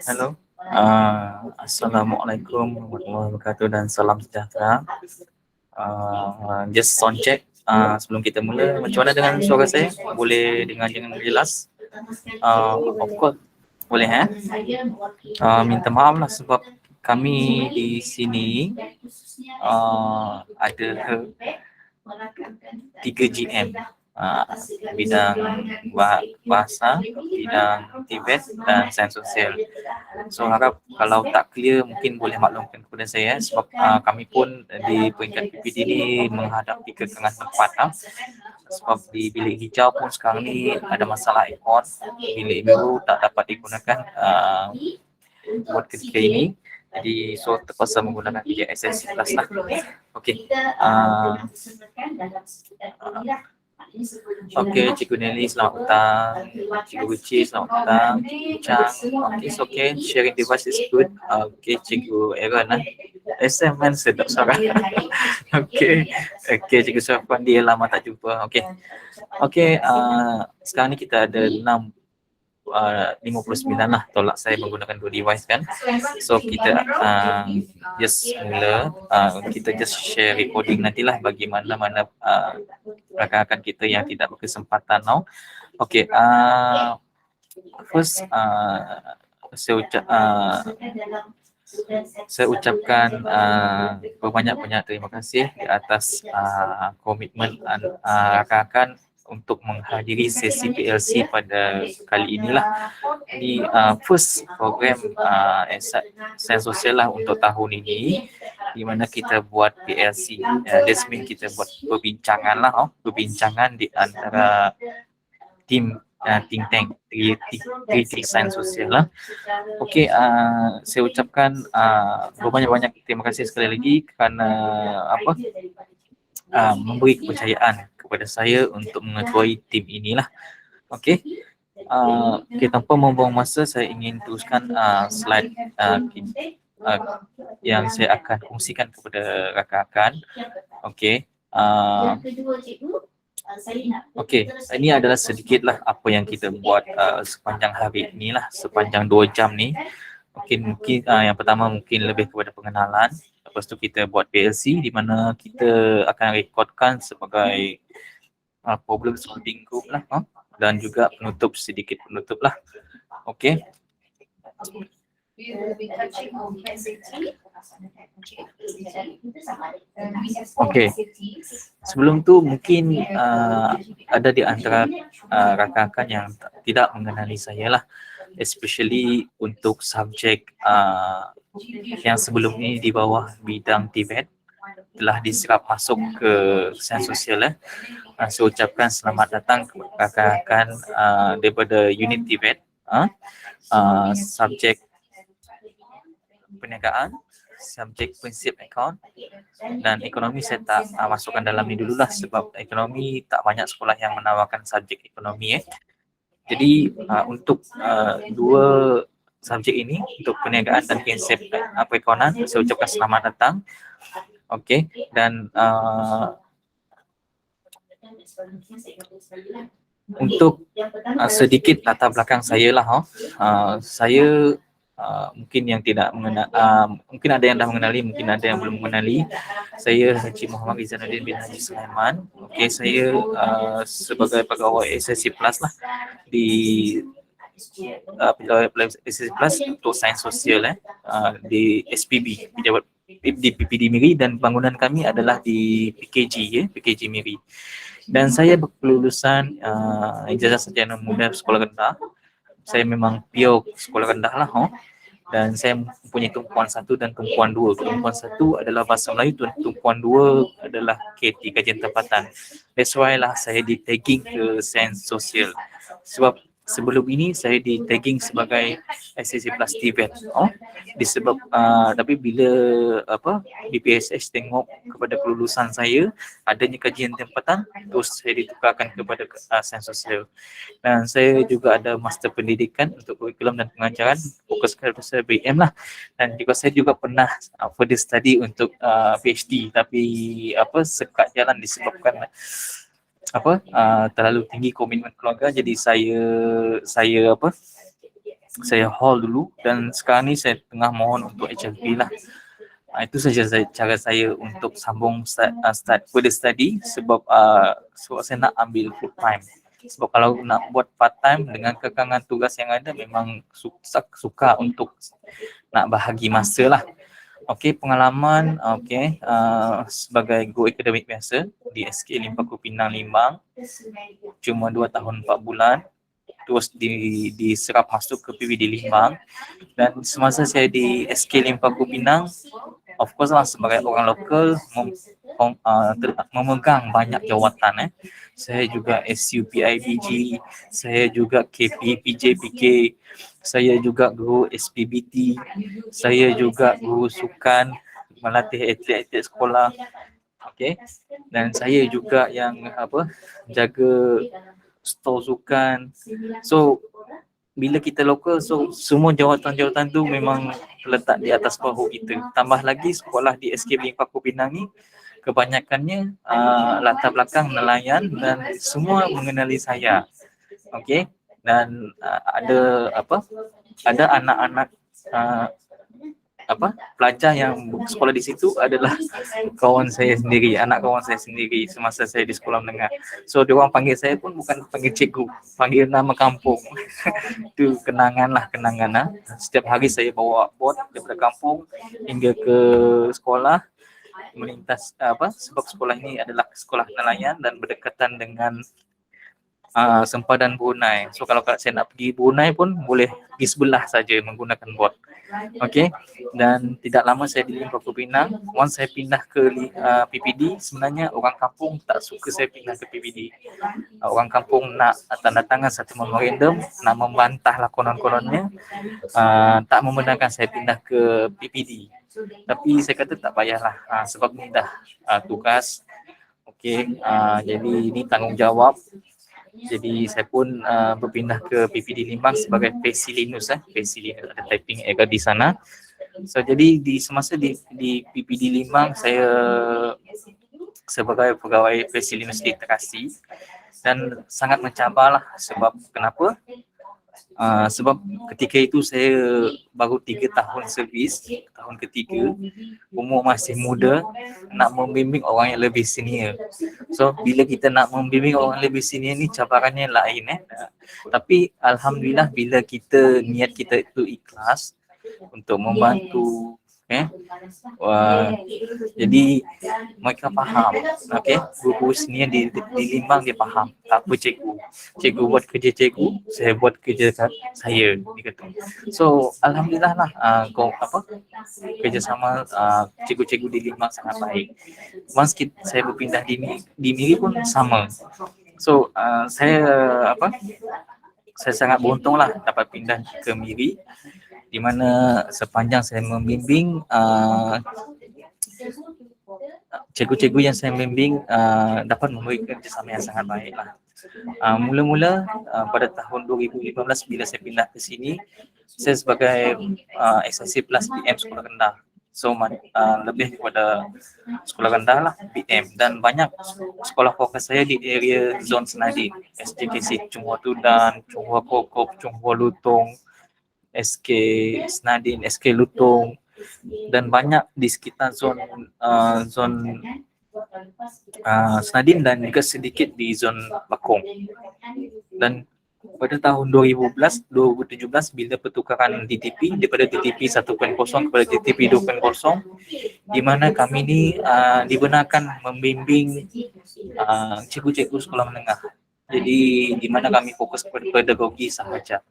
Halo. Assalamualaikum warahmatullahi wabarakatuh dan salam sejahtera. Just sound check. Sebelum kita mula, macam mana dengan suara saya? Boleh dengar dengan jelas? Of course, boleh minta maaf lah sebab kami di sini ada 3 GM, bidang bahasa, bidang Tibet dan sains sosial. So harap kalau tak clear mungkin boleh maklumkan kepada saya sebab kami pun di peringkat PPD ni menghadapi kekurangan tempat. Sebab di bilik hijau pun sekarang ni ada masalah aircon, bilik biru tak dapat digunakan buat ketika ini. Jadi so terpaksa menggunakan bilik SSC Plus lah. Okey. Okey, Cikgu Nelly selamat petang. Cikgu Uci selamat petang. Chang, okay. Sharing device is good. Okey, Cikgu Aaron SMN sedap suara. Okey, Cikgu Syafandi lama tak jumpa. Okey, sekarang ni kita ada 59 lah tolak saya menggunakan 2 device kan. So kita just mula, kita just share recording nantilah bagi mana rakan-rakan kita yang tidak berkesempatan now. Okey, first saya ucapkan berbanyak-banyak terima kasih di atas komitmen rakan-rakan untuk menghadiri sesi PLC pada kali inilah di first program sains sosial lah untuk tahun ini, di mana kita buat PLC. This mean kita buat perbincangan lah, perbincangan di antara tim think tank kritik sains sosial lah. Okey, saya ucapkan berbanyak-banyak terima kasih sekali lagi kerana memberi kepercayaan kepada saya untuk mengetuai tim inilah. Okey. Tanpa membuang masa, saya ingin teruskan slide yang saya akan kongsikan kepada rakan-rakan. Okey. Okey, ini adalah sedikitlah apa yang kita buat sepanjang hari inilah, sepanjang 2 jam ni. Mungkin yang pertama mungkin lebih kepada pengenalan. Lepas tu kita buat PLC di mana kita akan rekodkan sebagai problem solving group lah, dan juga sedikit penutup lah. Okey. Okey. Sebelum tu mungkin ada di antara rakan-rakan yang tidak mengenali saya lah, especially untuk subjek yang sebelum ini di bawah bidang Tibet telah diserap masuk ke sains sosial. Saya ucapkan selamat datang kepada rakan-rakan daripada unit Tibet, subjek perniagaan, subjek prinsip account dan ekonomi. Saya tak masukkan dalam ni dululah sebab ekonomi tak banyak sekolah yang menawarkan subjek ekonomi. Jadi untuk 2 subjek ini, untuk perniagaan dan prinsip perekonomian, saya ucapkan selamat datang. Okey, dan untuk sedikit latar belakang saya lah. Saya mungkin yang tidak mengenal, mungkin ada yang dah mengenali, mungkin ada yang belum mengenali. Saya Haji Muhammad Izanuddin bin Haji Sulaiman. Okey, saya sebagai pegawai SSC Plus lah di SSC Plus untuk sains sosial di SPB, di PPD Miri, dan bangunan kami adalah di PKG, PKG Miri. Dan saya berkelulusan ijazah sarjana muda sekolah rendah. Saya memang pure sekolah rendah lah, dan saya mempunyai tumpuan 1 dan tumpuan 2. Tumpuan 1 adalah bahasa Melayu dan tumpuan 2 adalah KT, kajian tempatan. That's why lah saya di tagging ke sains sosial. Sebab sebelum ini saya di tagging sebagai SSC Plus Tibet. Disebab tapi bila BPSH tengok kepada kelulusan saya adanya kajian tempatan, terus saya ditukarkan kepada sains sosial. Dan saya juga ada master pendidikan untuk kurikulum dan pengajaran, fokus kepada BM lah. Dan juga saya juga pernah further study untuk PhD, tapi sekat jalan disebabkan terlalu tinggi komitmen keluarga. Jadi saya saya hold dulu, dan sekarang ni saya tengah mohon untuk HFP lah. Itu saja cara saya untuk sambung start further study, sebab saya nak ambil full time. Sebab kalau nak buat part time dengan kekangan tugas yang ada, memang suka untuk nak bahagi masa lah. Okey, pengalaman sebagai guru akademik biasa di SK Limpaku Pinang Limbang, cuma 2 tahun 4 bulan, terus diserap masuk ke PBD Limbang. Dan semasa saya di SK Limpaku Pinang, of course lah, sebagai orang lokal memegang banyak jawatan. Saya juga SUPIBG, saya juga KP PJPK, saya juga guru SPBT, saya juga guru sukan, melatih atlet-atlet sekolah. Okey. Dan saya juga yang jaga store sukan. So bila kita lokal, so semua jawatan-jawatan tu memang letak di atas bahu kita. Tambah lagi sekolah di SK Limpaku Pinang ni kebanyakannya latar belakang nelayan dan semua mengenali saya. Okey. Dan ada anak-anak pelajar yang sekolah di situ adalah kawan saya sendiri, anak kawan saya sendiri semasa saya di sekolah menengah. So dia orang panggil saya pun bukan panggil cikgu, panggil nama kampung. Itu kenangan. Setiap hari saya bawa bot daripada kampung hingga ke sekolah, melintas sebab sekolah ini adalah sekolah nelayan dan berdekatan dengan sempadan Brunei. So kalau saya nak pergi Brunei pun boleh pergi sebelah saja menggunakan bot. Okey, dan tidak lama saya di Limpaku Pinang. Once saya pindah ke PPD, sebenarnya orang kampung tak suka saya pindah ke PPD. Orang kampung nak tanda tangan satu memorandum, nak membantah konon-kononnya, tak membenarkan saya pindah ke PPD. Tapi saya kata tak payahlah, sebab ni dah tugas. Okey, jadi ini tanggungjawab. Jadi saya pun berpindah ke PPD Limbang sebagai Pesilinus. Pesilinus ada typing error di sana. So jadi semasa di PPD Limbang, saya sebagai pegawai Pesilinus Literasi, dan sangat mencabarlah. Sebab kenapa? Sebab ketika itu saya baru 3 tahun servis, tahun ketiga, umur masih muda, nak membimbing orang yang lebih senior. So bila kita nak membimbing orang lebih senior ni, cabarannya lain. Tapi alhamdulillah, bila niat kita itu ikhlas untuk membantu, jadi mereka faham. Okey, guru senior di Limbang dia faham. Tak apa cikgu buat kerja cikgu, saya buat kerja saya, dia kata. So alhamdulillah lah, kerjasama cikgu-cikgu di Limbang sangat baik. Once saya berpindah di Miri pun sama. So saya sangat beruntung lah dapat pindah ke Miri, di mana sepanjang saya membimbing, cikgu-cikgu yang saya membimbing dapat memberikan kerjasama yang sangat baik lah. Mula-mula pada tahun 2015 bila saya pindah ke sini, saya sebagai SIC plus PM Sekolah Rendah. So lebih kepada sekolah rendah lah, PM, dan banyak sekolah fokus saya di area zon Senadin, SJKC Chunghua Tudan, Chunghua Kokop, Chunghua Lutong, SK Senadin, SK Lutong, dan banyak di sekitar zon Senadin dan juga sedikit di zon Bakong. Dan pada tahun 2017 bila pertukaran DTP daripada DTP 1.0 kepada DTP 2.0, di mana kami ni dibenarkan membimbing cikgu-cikgu sekolah menengah. Jadi di mana kami fokus kepada pedagogi sahaja.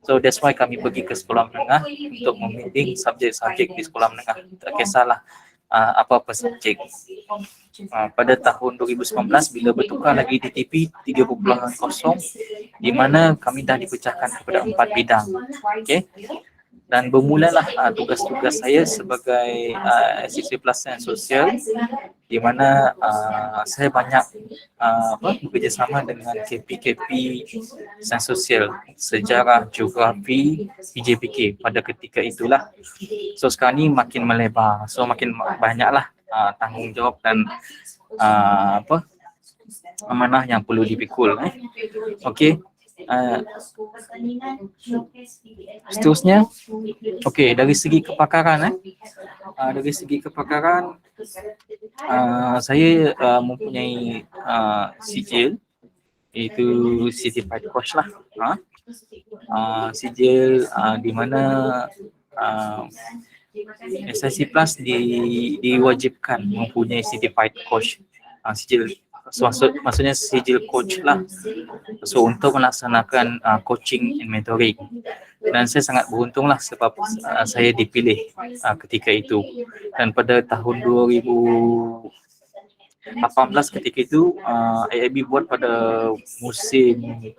So that's why kami pergi ke sekolah menengah untuk membimbing subjek-subjek di sekolah menengah. Tak kisahlah apa-apa subjek. Pada tahun 2019 bila bertukar lagi DTP 3.0, di mana kami dah dipecahkan kepada 4 bidang. Okey. Dan bermulalah tugas-tugas saya sebagai SIC Plus Sains Sosial, di mana saya banyak bekerjasama dengan KP Sains Sosial, Sejarah, Geografi, PJPK pada ketika itulah. So sekarang ni makin melebar, so makin banyaklah tanggungjawab dan amanah yang perlu dipikul. Okey. Uh, Seterusnya, okey, dari segi kepakaran dari segi kepakaran saya mempunyai sijil, iaitu certified coach lah. Sijil di mana SIC Plus diwajibkan mempunyai certified coach. Sijil maksudnya sijil coach lah. So untuk melaksanakan coaching and mentoring. Dan saya sangat beruntung lah sebab saya dipilih ketika itu. Dan pada tahun 2018 ketika itu AIB buat pada musim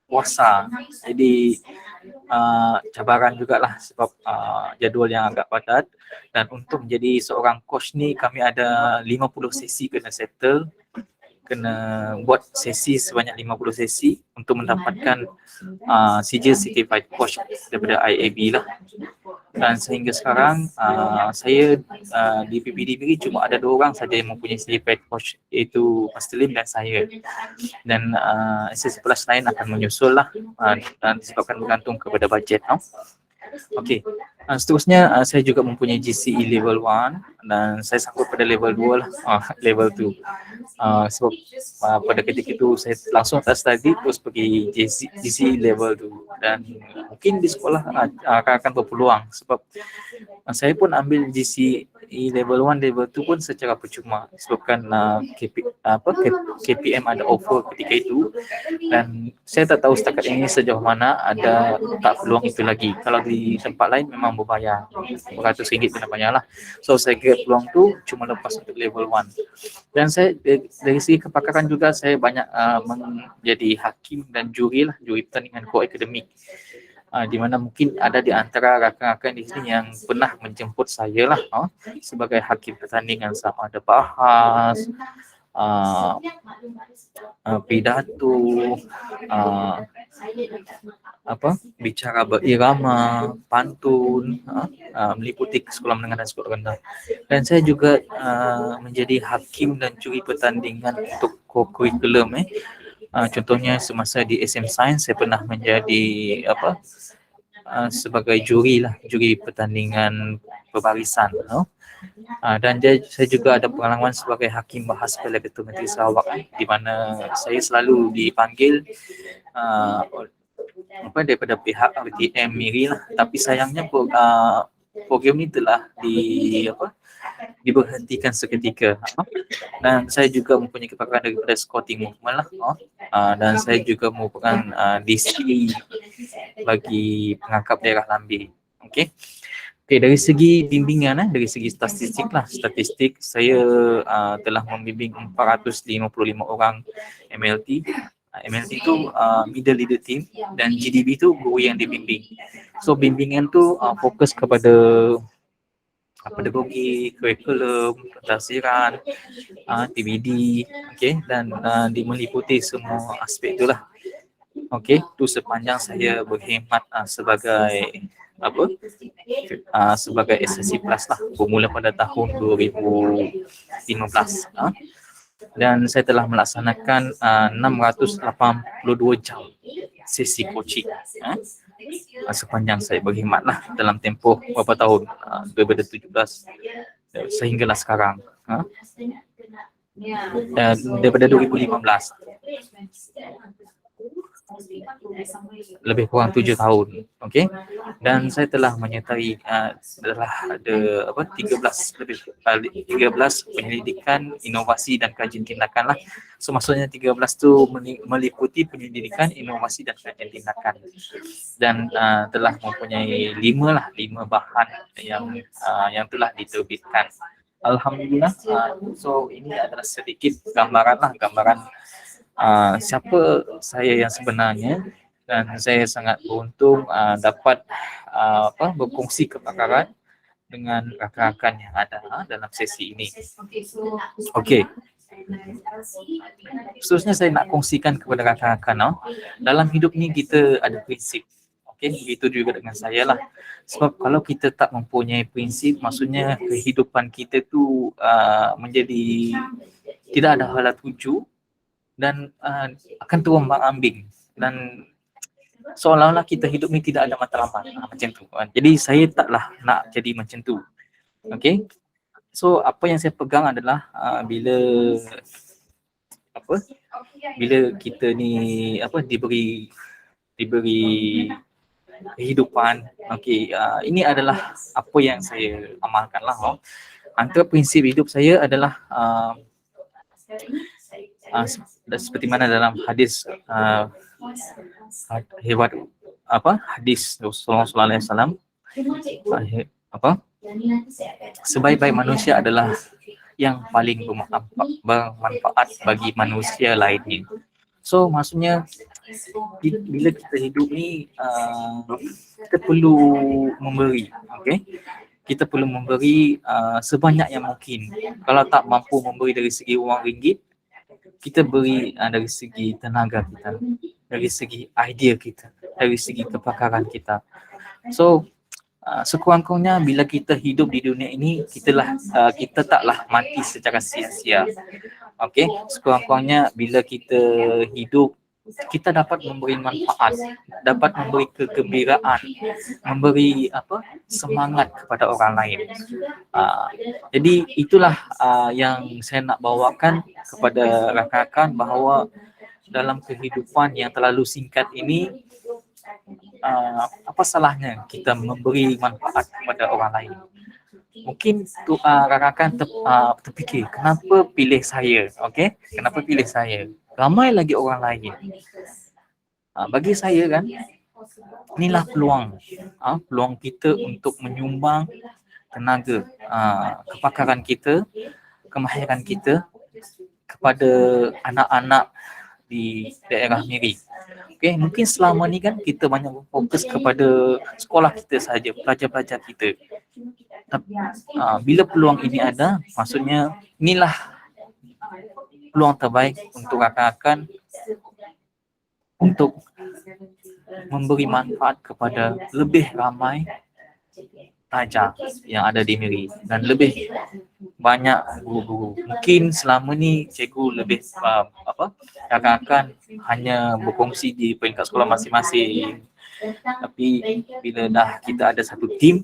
puasa. Jadi cabaran jugalah sebab jadual yang agak padat, dan untuk menjadi seorang coach ni kami ada 50 sesi kena settle, kena buat sesi sebanyak 50 sesi untuk mendapatkan sijil certified coach daripada IAB lah. Dan sehingga sekarang saya di PPD Miri cuma ada 2 orang saja yang mempunyai certified coach, iaitu Pastor Lim dan saya. Dan SSC Plus lain akan menyusul lah, dan disebabkan bergantung kepada bajet. Okey, seterusnya saya juga mempunyai GCE level 1 dan saya sangkut pada level 2 lah, level 2. Sebab pada ketika itu saya langsung tak study terus pergi GCE level 2, dan mungkin di sekolah akan berpeluang sebab saya pun ambil GCE level 1, level 2 pun secara percuma sebabkan KPM ada offer ketika itu, dan saya tak tahu setakat ini sejauh mana ada tak peluang itu lagi. Kalau di tempat lain memang berbayar, RM100 kena bayar lah. So saya kira peluang tu cuma lepas untuk level 1. Dan saya dari segi kepakaran juga saya banyak menjadi hakim dan juri lah, juri pertandingan ko-akademik. Di mana mungkin ada di antara rakan-rakan di sini yang pernah menjemput saya lah sebagai hakim pertandingan, sama ada bahas, pidato, bicara berirama, pantun, meliputi sekolah menengah dan sekolah rendah. Dan saya juga menjadi hakim dan juri pertandingan untuk co-curriculum. Contohnya semasa di SM Science saya pernah menjadi sebagai juri lah, juri pertandingan perbarisan. Dan saya juga ada pengalaman sebagai hakim bahas Piala Ketua Menteri Sarawak, di mana saya selalu dipanggil daripada pihak RTM Miri lah. Tapi sayangnya program ni telah diberhentikan seketika. Dan saya juga mempunyai kepakaran daripada scouting movement lah. Dan saya juga merupakan DC bagi pengangkap daerah Lambi. Okey, dari segi bimbingan, dari segi statistik lah, saya telah membimbing 455 orang MLT. MLT tu middle leader team, dan GDB tu guru yang dibimbing. So bimbingan tu fokus kepada pedagogi, kurikulum, pentafsiran, TBD, okey, dan meliputi semua aspek itulah. Okey, tu sepanjang saya berkhidmat sebagai sebagai SSC Plus lah, bermula pada tahun 2015. Dan saya telah melaksanakan 682 jam sesi coaching sepanjang saya berkhidmat lah dalam tempoh beberapa tahun, 2017 sehinggalah sekarang. Daripada 2015 lebih kurang 7 tahun. Okey, dan saya telah menyertai telah ada 13 penyelidikan, inovasi dan kajian tindakan lah. So maksudnya 13 tu meliputi penyelidikan, inovasi dan kajian tindakan. Dan telah mempunyai 5 bahan yang telah diterbitkan. Alhamdulillah. So ini adalah sedikit gambaran siapa saya yang sebenarnya, dan saya sangat beruntung dapat berkongsi kepakaran dengan rakan-rakan yang ada dalam sesi ini. Okey. Seterusnya saya nak kongsikan kepada rakan-rakan, dalam hidup ni kita ada prinsip. Okey, begitu juga dengan saya lah. Sebab kalau kita tak mempunyai prinsip, maksudnya kehidupan kita tu menjadi tidak ada hala tuju dan akan terombang-ambing, dan seolah-olah kita hidup ni tidak ada matlamat, macam tu kan. Jadi saya taklah nak jadi macam tu. Okay, so apa yang saya pegang adalah bila kita ni diberi kehidupan. Okey, ini adalah apa yang saya amalkan lah. Antara prinsip hidup saya adalah seperti mana dalam hadis hadis Rasulullah sallallahu alaihi wasallam, sebaik-baik manusia adalah yang paling bermanfaat bagi manusia lainnya. So maksudnya bila kita hidup ni kita perlu memberi, okay? Kita perlu memberi sebanyak yang mungkin. Kalau tak mampu memberi dari segi wang ringgit, kita beri dari segi tenaga kita, dari segi idea kita, dari segi kepakaran kita. So sekurang-kurangnya bila kita hidup di dunia ini, kita taklah mati secara sia-sia. Okey, sekurang-kurangnya bila kita hidup, kita dapat memberi manfaat, dapat memberi kegembiraan, memberi semangat kepada orang lain. Jadi itulah yang saya nak bawakan kepada rakan-rakan, bahawa dalam kehidupan yang terlalu singkat ini, apa salahnya kita memberi manfaat kepada orang lain. Mungkin rakan-rakan terfikir, kenapa pilih saya? Okey, kenapa pilih saya? Ramai lagi orang lain. Bagi saya kan, inilah peluang kita untuk menyumbang tenaga, kepakaran kita, kemahiran kita kepada anak-anak di daerah Miri. Okay, mungkin selama ni kan kita banyak fokus kepada sekolah kita saja, pelajar-pelajar kita. Bila peluang ini ada, maksudnya inilah peluang terbaik untuk rakan-rakan untuk memberi manfaat kepada lebih ramai pelajar yang ada di Miri dan lebih banyak guru-guru. Mungkin selama ni cikgu lebih rakan-rakan hanya berkongsi di peringkat sekolah masing-masing. Tapi bila dah kita ada satu tim,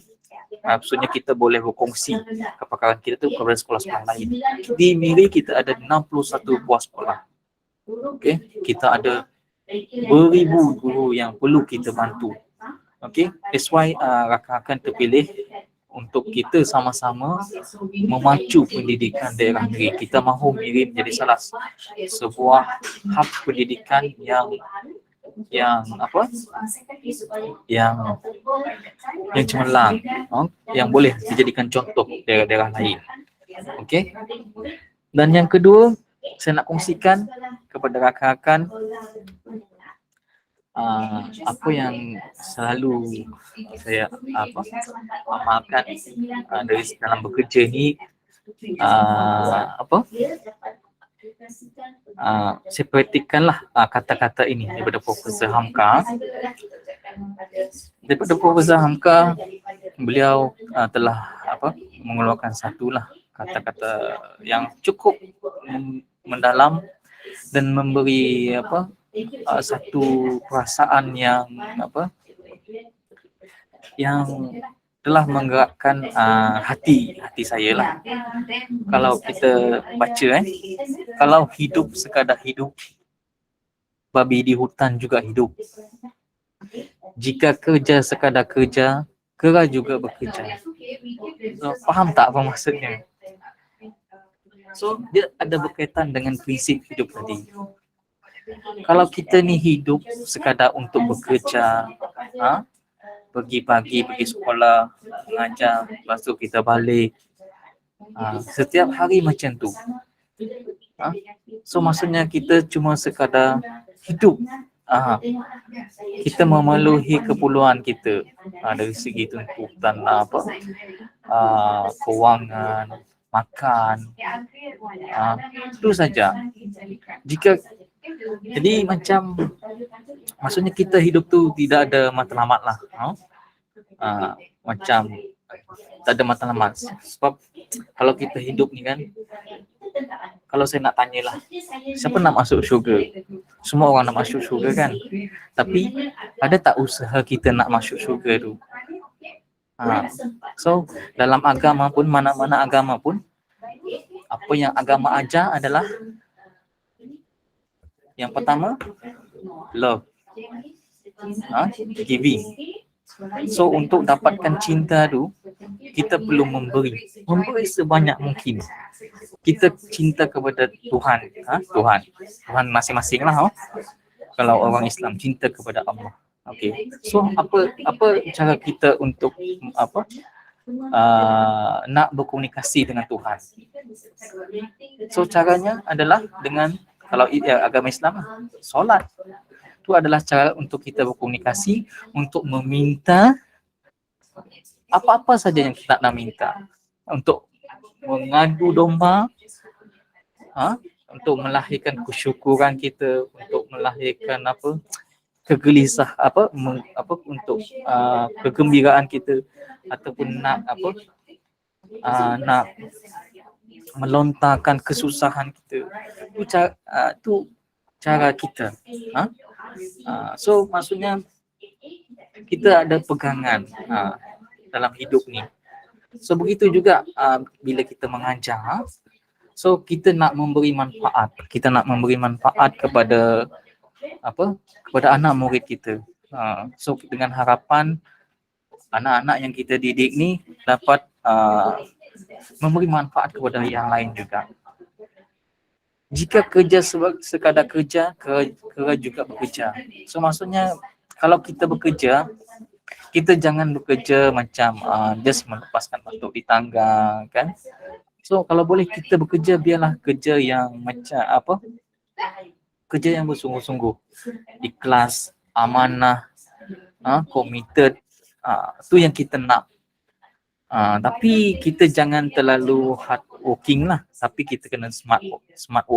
maksudnya kita boleh berkongsi kepakaran kita tu kepada sekolah-sekolah lain. Di Miri kita ada 61 buah sekolah. Okey, kita ada beribu guru yang perlu kita bantu. Okay, that's why rakan-rakan terpilih untuk kita sama-sama memacu pendidikan daerah Miri. Kita mahu Miri menjadi salah sebuah hub pendidikan yang cemerlang, yang boleh dijadikan contoh daerah-daerah lain. Okay. Dan yang kedua, saya nak kongsikan kepada rakan-rakan apa yang selalu saya amalkan dari dalam bekerja ni. Saya praktikkanlah kata-kata ini daripada Profesor Hamka. Daripada Profesor Hamka, beliau telah mengeluarkan satulah kata-kata yang cukup mendalam dan memberi satu perasaan yang telah menggerakkan hati saya lah. Kalau kita baca kalau hidup sekadar hidup, babi di hutan juga hidup. Jika kerja sekadar kerja, kera juga bekerja. So, faham tak apa maksudnya? So dia ada berkaitan dengan prinsip hidup tadi. Kalau kita ni hidup sekadar untuk bekerja, pergi pagi, pergi sekolah, mengajar, lepas tu kita balik, setiap hari macam tu. So maksudnya kita cuma sekadar hidup. Kita memenuhi keperluan kita dari segi tuntutan kewangan, makan, itu saja. Jadi macam maksudnya kita hidup tu tidak ada matlamat lah. Macam tak ada matlamat. Sebab kalau kita hidup ni kan, kalau saya nak tanyalah, siapa nak masuk syurga? Semua orang nak masuk syurga kan. Tapi ada tak usaha kita nak masuk syurga tu? So dalam agama pun, mana-mana agama pun, apa yang agama ajar adalah yang pertama love, giving. So untuk dapatkan cinta tu, kita perlu memberi sebanyak mungkin. Kita cinta kepada Tuhan, Tuhan masing-masing lah. Kalau orang Islam cinta kepada Allah. Okay. So apa cara kita untuk nak berkomunikasi dengan Tuhan? So caranya adalah dengan, kalau agama Islam, solat. Itu adalah cara untuk kita berkomunikasi, untuk meminta apa-apa saja yang kita nak minta, untuk mengadu domba, untuk melahirkan kesyukuran kita, untuk melahirkan kegelisah, untuk kegembiraan kita, ataupun nak nak melontarkan kesusahan kita. Itu cara kita. So maksudnya kita ada pegangan dalam hidup ni. So begitu juga bila kita mengajar, so kita nak memberi manfaat. Kita nak memberi manfaat kepada kepada anak murid kita. So dengan harapan anak-anak yang kita didik ni dapat memberi manfaat kepada yang lain juga. Jika kerja sekadar kerja, kera juga bekerja. So maksudnya kalau kita bekerja, kita jangan bekerja macam just melepaskan batuk di tangga, kan? So kalau boleh kita bekerja, biarlah kerja yang macam kerja yang bersungguh-sungguh, ikhlas, amanah, committed. Tu yang kita nak. Tapi kita jangan terlalu hard working lah, tapi kita kena smart work, smart.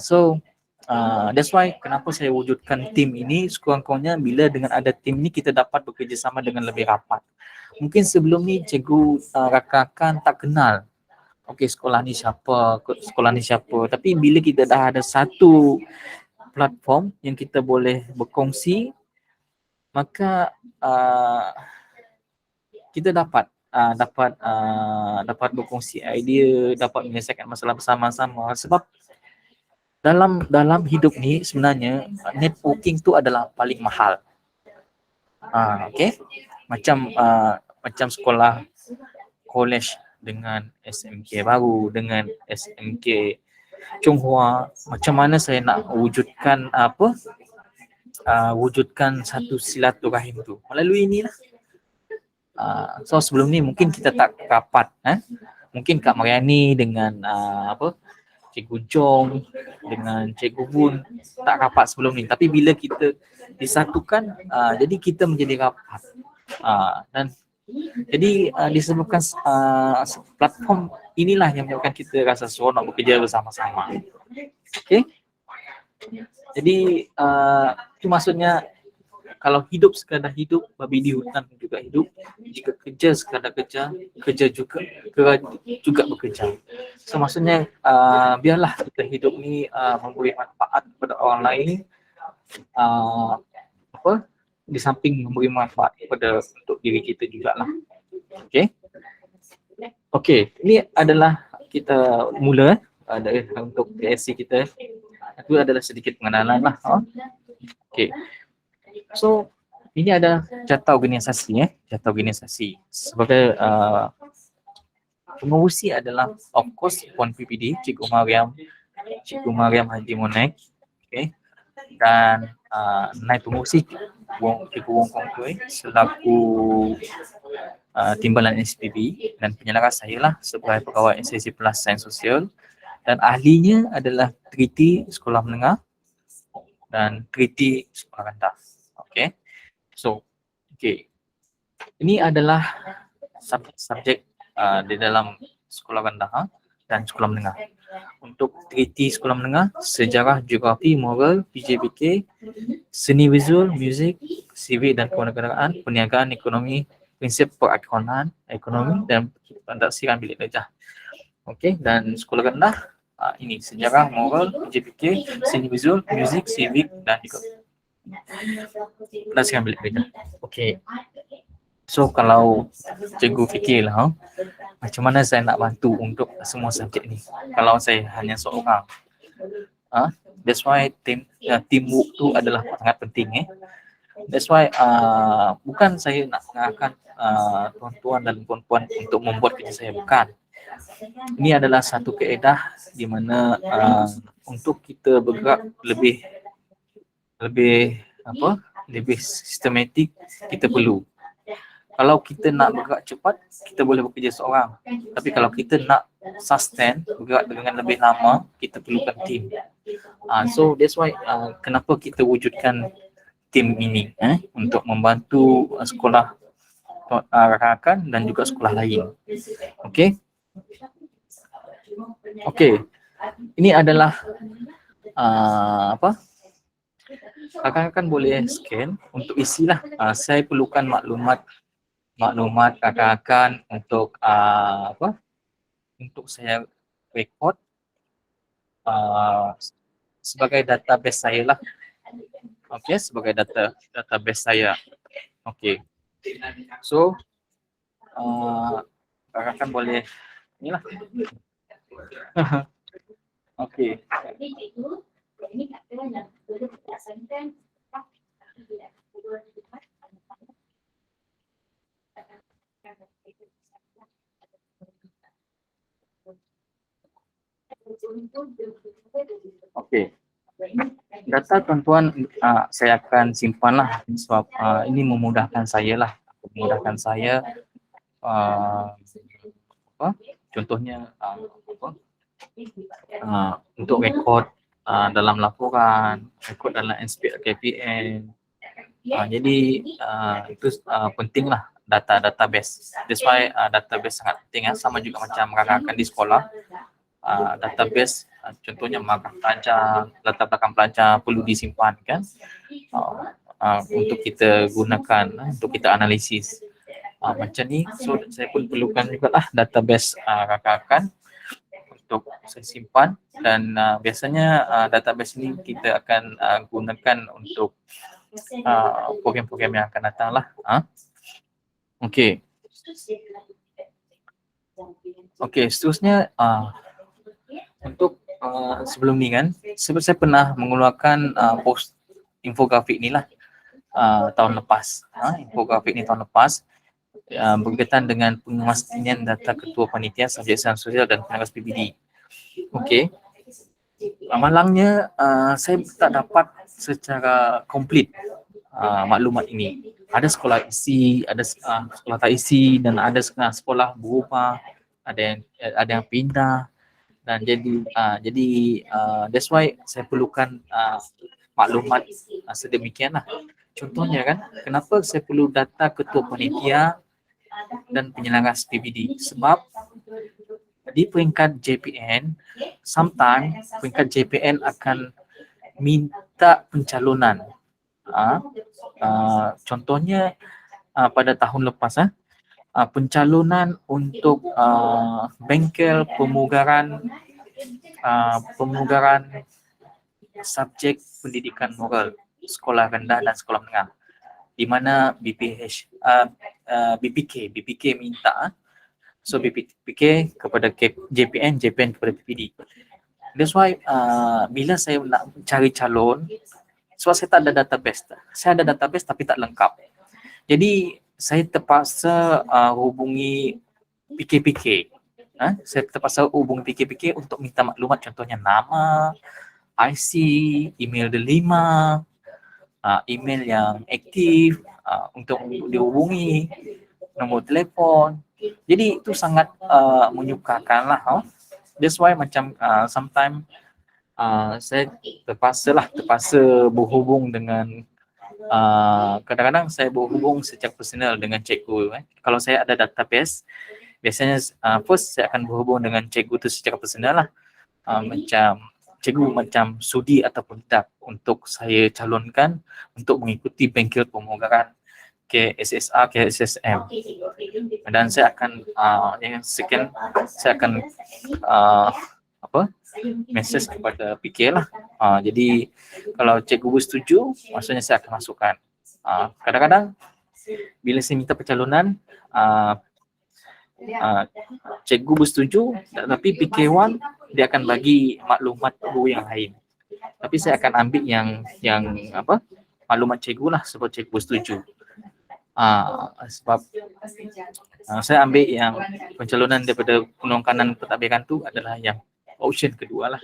So that's why kenapa saya wujudkan tim ini. Sekurang-kurangnya bila dengan ada tim ni, kita dapat bekerjasama dengan lebih rapat. Mungkin sebelum ni cikgu rakan-rakan tak kenal, okey sekolah ni siapa, tapi bila kita dah ada satu platform yang kita boleh berkongsi, maka kita dapat berkongsi idea, dapat menyelesaikan masalah bersama-sama. Sebab dalam hidup ni sebenarnya networking tu adalah paling mahal. Okay, macam sekolah college dengan SMK baru, dengan SMK Chonghua, macam mana saya nak wujudkan wujudkan satu silaturahim tu melalui inilah. So sebelum ni mungkin kita tak rapat, mungkin Kak Mariani dengan Cikgu Jong dengan Cikgu Bun tak rapat sebelum ni, tapi bila kita disatukan, jadi kita menjadi rapat. Dan jadi disebabkan platform inilah yang menyebabkan kita rasa seronok bekerja bersama-sama. Okay. Jadi itu maksudnya, kalau hidup sekadar hidup, babi di hutan juga hidup. Jika kerja sekadar kerja juga bekerja. So maksudnya biarlah kita hidup ni memberi manfaat kepada orang lain, di samping memberi manfaat kepada untuk diri kita jugalah. Okay, ini adalah kita mula untuk PSC kita. Itu adalah sedikit pengenalan lah. Okay. So ini ada jata organisasi, sebagai pengurusi adalah of course Puan PPD Cikgu Mariam Haji Monek, okay, dan naib pengurusi Cikgu Wong Kong Tui selaku timbalan SPB, dan penyelaras saya lah sebagai pegawai SSC Plus Sains Sosial, dan ahlinya adalah Treaty Sekolah Menengah dan Treaty Sekolah Rendah. Okay, so ini adalah subjek di dalam sekolah rendah dan sekolah menengah. Untuk Treaty Sekolah Menengah, sejarah, geografi, moral, PJBK, seni visual, muzik, sivik dan kewarganegaraan, perniagaan, ekonomi, prinsip perakunan ekonomi, dan pendaksiran bilik darjah. Okay, dan sekolah rendah ini sejarah, moral, JPK, seni visual, music, civic dan juga kelas ambil beda. Okey. So kalau cikgu fikirlah macam mana saya nak bantu untuk semua subjek ni kalau saya hanya seorang. That's why teamwork tu adalah sangat penting. That's why bukan saya nak mengarahkan tuan-tuan dan puan-puan untuk membuat kerja saya, bukan. Ini adalah satu kaedah di mana untuk kita bergerak lebih sistematik, kita perlu. Kalau kita nak bergerak cepat, kita boleh bekerja seorang. Tapi kalau kita nak sustain, bergerak dengan lebih lama, kita perlukan tim. So that's why kenapa kita wujudkan tim ini untuk membantu sekolah rakan dan juga sekolah lain. Okey. Okey. Ini adalah rakan-rakan boleh scan untuk isilah. Saya perlukan maklumat rakan-rakan untuk untuk saya rekod sebagai database saya lah. Okey, sebagai database saya. Okey. So rakan-rakan boleh inilah. Okey. Okey. Data tuan-tuan saya akan simpanlah sebab ini memudahkan saya lah. Memudahkan saya contohnya untuk rekod dalam laporan, rekod dalam KPN. Jadi itu pentinglah database. That's why database sangat penting. Sama juga macam rakan-rakan di sekolah. Database contohnya markah pelajar, latar belakang pelajar perlu disimpan kan, untuk kita gunakan, untuk kita analisis macam ni. So saya pun perlukan juga lah database rakan-rakan untuk saya simpan, dan biasanya database ini kita akan gunakan untuk program-program yang akan datang lah. Okey. Okey, seterusnya untuk sebelum ni kan, saya pernah mengeluarkan post infografik ni lah tahun lepas. Infografik ni tahun lepas berkaitan dengan pemastian data ketua panitia subjek sains sosial dan pengawas PBD. Okey. Malangnya saya tak dapat secara komplit maklumat ini. Ada sekolah isi, ada sekolah tak isi, dan ada sekolah berubah, ada yang pindah. Dan jadi that's why saya perlukan maklumat sedemikianlah. Contohnya kan, kenapa saya perlu data ketua panitia dan penyelenggara PBD? Sebab di peringkat JPN, sometimes peringkat JPN akan minta pencalonan. Contohnya pada tahun lepas pencalonan untuk bengkel pemugaran subjek pendidikan moral sekolah rendah dan sekolah menengah, di mana BPK minta. So BPK kepada JPN kepada PPD. That's why bila saya nak cari calon, sebab saya tak ada database. Saya ada database tapi tak lengkap. Jadi saya terpaksa hubungi PK. Saya terpaksa hubungi PK untuk minta maklumat, contohnya nama, IC, email delima, email yang aktif untuk dihubungi, nombor telefon. Jadi itu sangat menyukakan lah. That's why macam sometimes saya terpaksa berhubung dengan kadang-kadang saya berhubung secara personal dengan cikgu. Kalau saya ada database, biasanya first saya akan berhubung dengan cikgu tu secara personal lah. Macam cikgu macam sudi ataupun tidak untuk saya calonkan untuk mengikuti bengkel pemugaran KSSA, KSSM. Dan saya akan yang second, saya akan message kepada PK lah. Jadi kalau cikgu bersetuju, maksudnya saya akan masukkan. Kadang-kadang bila saya minta pencalonan, cikgu bersetuju, tapi PK1 dia akan bagi maklumat guru yang lain. Tapi saya akan ambil yang maklumat cikgu lah sebab cikgu setuju. Sebab saya ambil yang pencalonan daripada penongkanan pentadbiran tu adalah yang option kedua lah.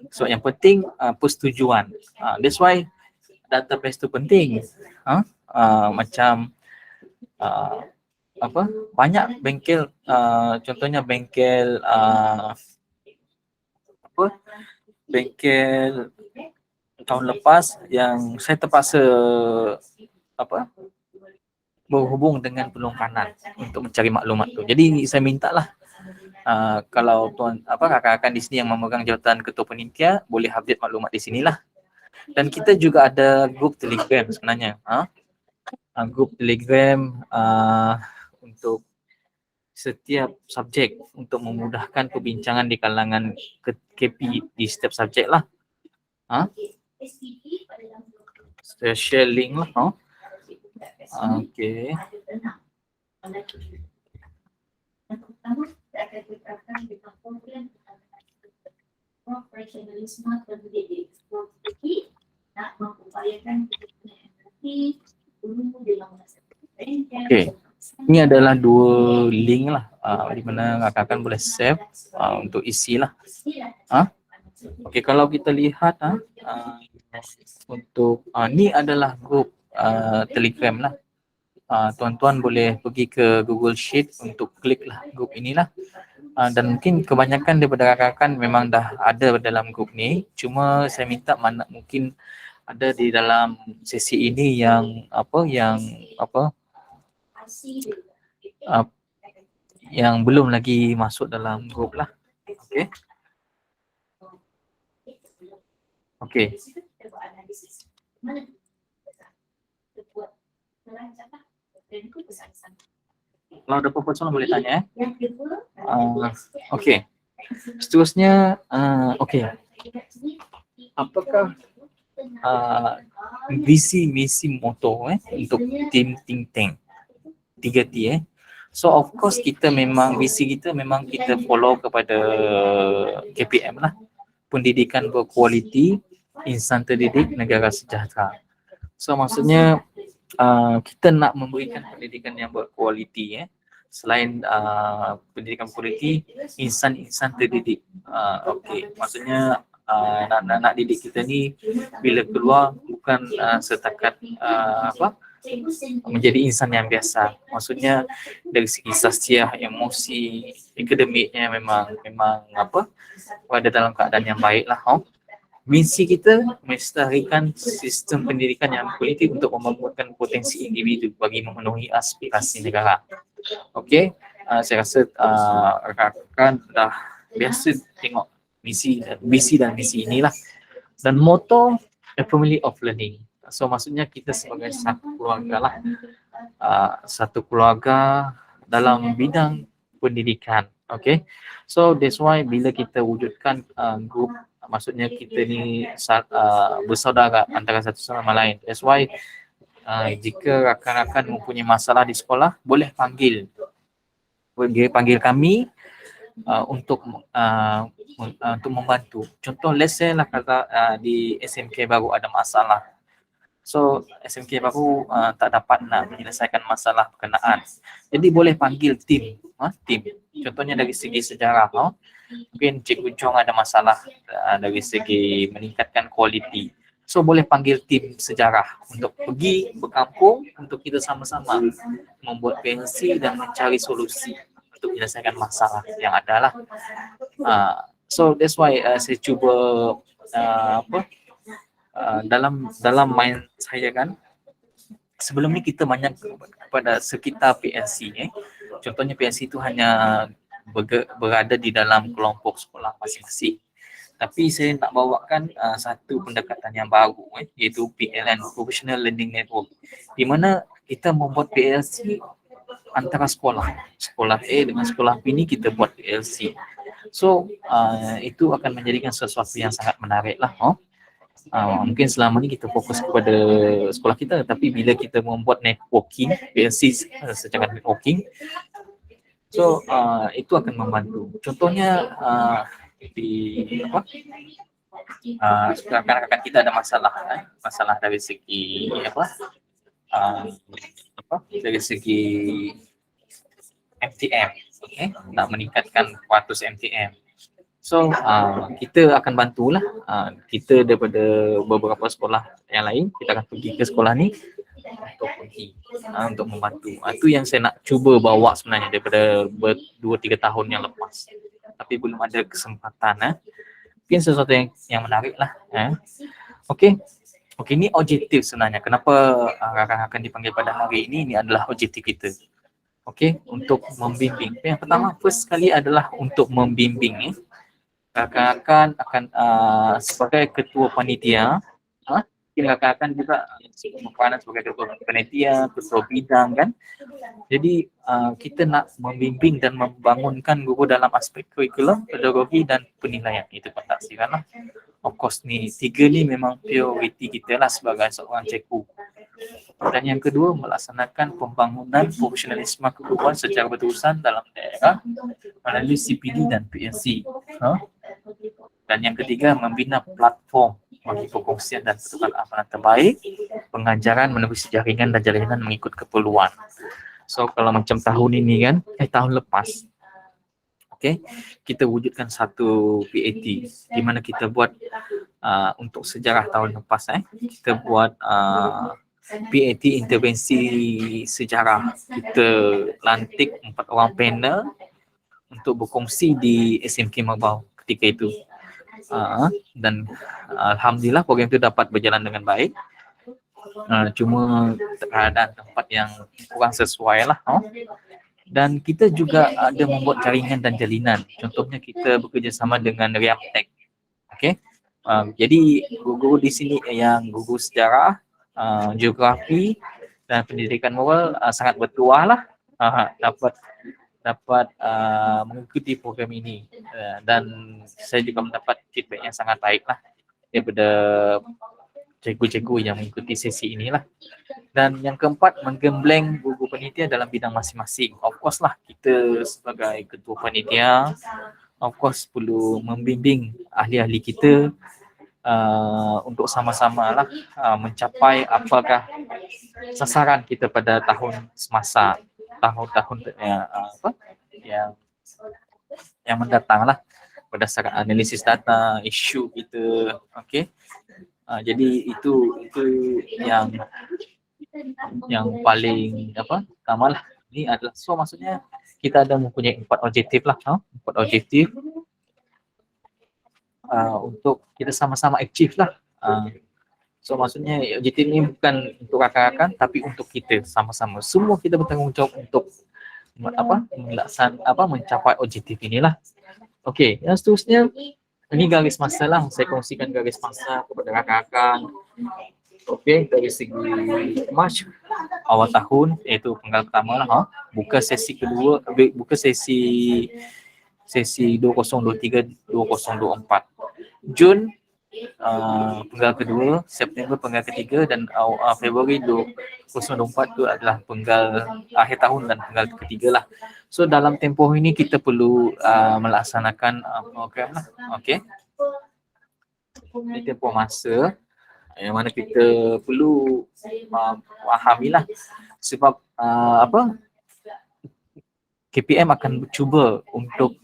So yang penting persetujuan. That's why database tu penting. Macam banyak bengkel, contohnya bengkel bengkel tahun lepas yang saya terpaksa berhubung dengan penongkanan untuk mencari maklumat tu. Jadi saya mintalah kalau rakan-rakan di sini yang memegang jawatan ketua penitia boleh update maklumat di sinilah. Dan kita juga ada grup Telegram sebenarnya. Grup Telegram untuk setiap subjek untuk memudahkan perbincangan di kalangan KP di setiap subjek lah. Saya share link lah. Okay. Okay. Ini adalah dua link lah di mana rakan-rakan boleh save untuk isi lah. Okay, kalau kita lihat untuk ni adalah grup Telegram lah. Tuan-tuan boleh pergi ke Google Sheet untuk klik lah grup inilah. Dan mungkin kebanyakan daripada rakan-rakan memang dah ada dalam grup ni. Cuma saya minta mana mungkin ada di dalam sesi ini yang belum lagi masuk dalam grup lah. Okay. Okay. Kalau ada apa-apa soalan boleh tanya. Okay. Seterusnya, okay. Apakah visi misi moto untuk tim think tank 3T So of course kita memang visi kita memang kita follow kepada KPM lah, pendidikan berkualiti, insan terdidik, negara sejahtera. So maksudnya kita nak memberikan pendidikan yang berkualiti selain pendidikan berkualiti, insan-insan terdidik. Okay, maksudnya anak-anak didik kita ni bila keluar bukan setakat menjadi insan yang biasa. Maksudnya dari segi sasiah, emosi, akademiknya memang ada dalam keadaan yang baik lah. Misi kita melestarikan sistem pendidikan yang berkualiti untuk membangunkan potensi individu bagi memenuhi aspirasi negara. Okey, saya rasa rakan-rakan dah biasa tengok visi dan misi inilah. Dan moto a family of learning. So maksudnya kita sebagai satu keluarga lah, satu keluarga dalam bidang pendidikan. Okay, so that's why bila kita wujudkan grup, maksudnya kita ni bersaudara antara satu sama lain. That's why jika rakan-rakan mempunyai masalah di sekolah, boleh panggil kami untuk membantu. Contoh let's say lah kata di SMK baru ada masalah. So SMK baru tak dapat nak menyelesaikan masalah berkenaan. Jadi boleh panggil tim. Contohnya dari segi sejarah, mungkin Cikgu Chong ada masalah dari segi meningkatkan kualiti. So boleh panggil tim sejarah untuk pergi berkampung untuk kita sama-sama membuat PNC dan mencari solusi untuk menyelesaikan masalah yang ada lah. So that's why saya cuba dalam mind saya kan, sebelum ni kita banyak kepada sekitar PNC. Contohnya PNC itu hanya berada di dalam kelompok sekolah masing-masing. Tapi saya nak bawakan satu pendekatan yang baru, iaitu PLN, Professional Learning Network, di mana kita membuat PLC antara sekolah A dengan sekolah B ni kita buat PLC. So itu akan menjadikan sesuatu yang sangat menarik lah. Mungkin selama ni kita fokus kepada sekolah kita, tapi bila kita membuat networking, PLC secara networking, so itu akan membantu. Contohnya di apa? Rakan-rakan kita ada masalah dari segi dari segi MTM, okay? Nak meningkatkan kuartus MTM. So kita akan bantulah, kita daripada beberapa sekolah yang lain, kita akan pergi ke sekolah ni untuk membantu. Itu yang saya nak cuba bawa sebenarnya daripada 2-3 tahun yang lepas, tapi belum ada kesempatan. Mungkin sesuatu yang menarik lah. Okey, ini objektif sebenarnya. Kenapa rakan-rakan dipanggil pada hari ini adalah objektif kita. Okey, untuk membimbing. Yang pertama, first sekali adalah untuk membimbing. Rakan-rakan akan sebagai ketua panitia, rakan-rakan juga berperanan sebagai ketua panitia, ketua bidang kan. Jadi kita nak membimbing dan membangunkan guru dalam aspek kurikulum, pedagogi dan penilaian. Itu pentadbiran lah. Of course ni, 3 ni memang prioriti kita lah sebagai seorang cikgu. Dan yang kedua, melaksanakan pembangunan profesionalisme keguruan secara berterusan dalam daerah melalui CPD dan PLC. Dan yang ketiga, membina platform bagi perkongsian dan pertukaran amalan terbaik, pengajaran menerusi jaringan dan jalinan mengikut keperluan. So kalau macam tahun ini kan, tahun lepas, kita wujudkan satu PAT di mana kita buat untuk sejarah tahun lepas, kita buat PAT intervensi sejarah. Kita lantik 4 orang panel untuk berkongsi di SMK Merbau ketika itu. Dan alhamdulillah program itu dapat berjalan dengan baik. Cuma keadaan tempat yang kurang sesuai lah. Dan kita juga ada membuat jaringan dan jalinan. Contohnya kita bekerjasama dengan Riamtek. Jadi guru-guru di sini yang guru sejarah, geografi dan pendidikan moral sangat bertuah lah dapat mengikuti program ini, dan saya juga mendapat feedback yang sangat baik lah daripada cikgu-cikgu yang mengikuti sesi inilah. Dan yang keempat, menggembleng guru panitia dalam bidang masing-masing. Of course lah, kita sebagai ketua panitia of course perlu membimbing ahli-ahli kita untuk sama-sama lah mencapai apakah sasaran kita pada tahun semasa, tahun-tahun yang mendatang lah, berdasarkan analisis data, isu kita. Jadi itu yang paling utama lah. Ini adalah, so maksudnya kita ada mempunyai 4 objektif lah, 4 objektif untuk kita sama-sama achieve lah. So maksudnya objektif ini bukan untuk rakan-rakan, tapi untuk kita sama-sama. Semua kita bertanggungjawab untuk mencapai objektif inilah. Okey, yang seterusnya ini garis masa lah. Saya kongsikan garis masa kepada rakan-rakan. Okey, dari segi Mac awal tahun, iaitu penggal pertama lah, buka sesi kedua, buka sesi 2023-2024. Jun penggal kedua, September penggal ketiga, dan Februari 2024 itu adalah penggal akhir tahun dan penggal ketiga lah. So dalam tempoh ini kita perlu melaksanakan program lah. Ini tempoh masa yang mana kita perlu fahami lah, sebab KPM akan cuba untuk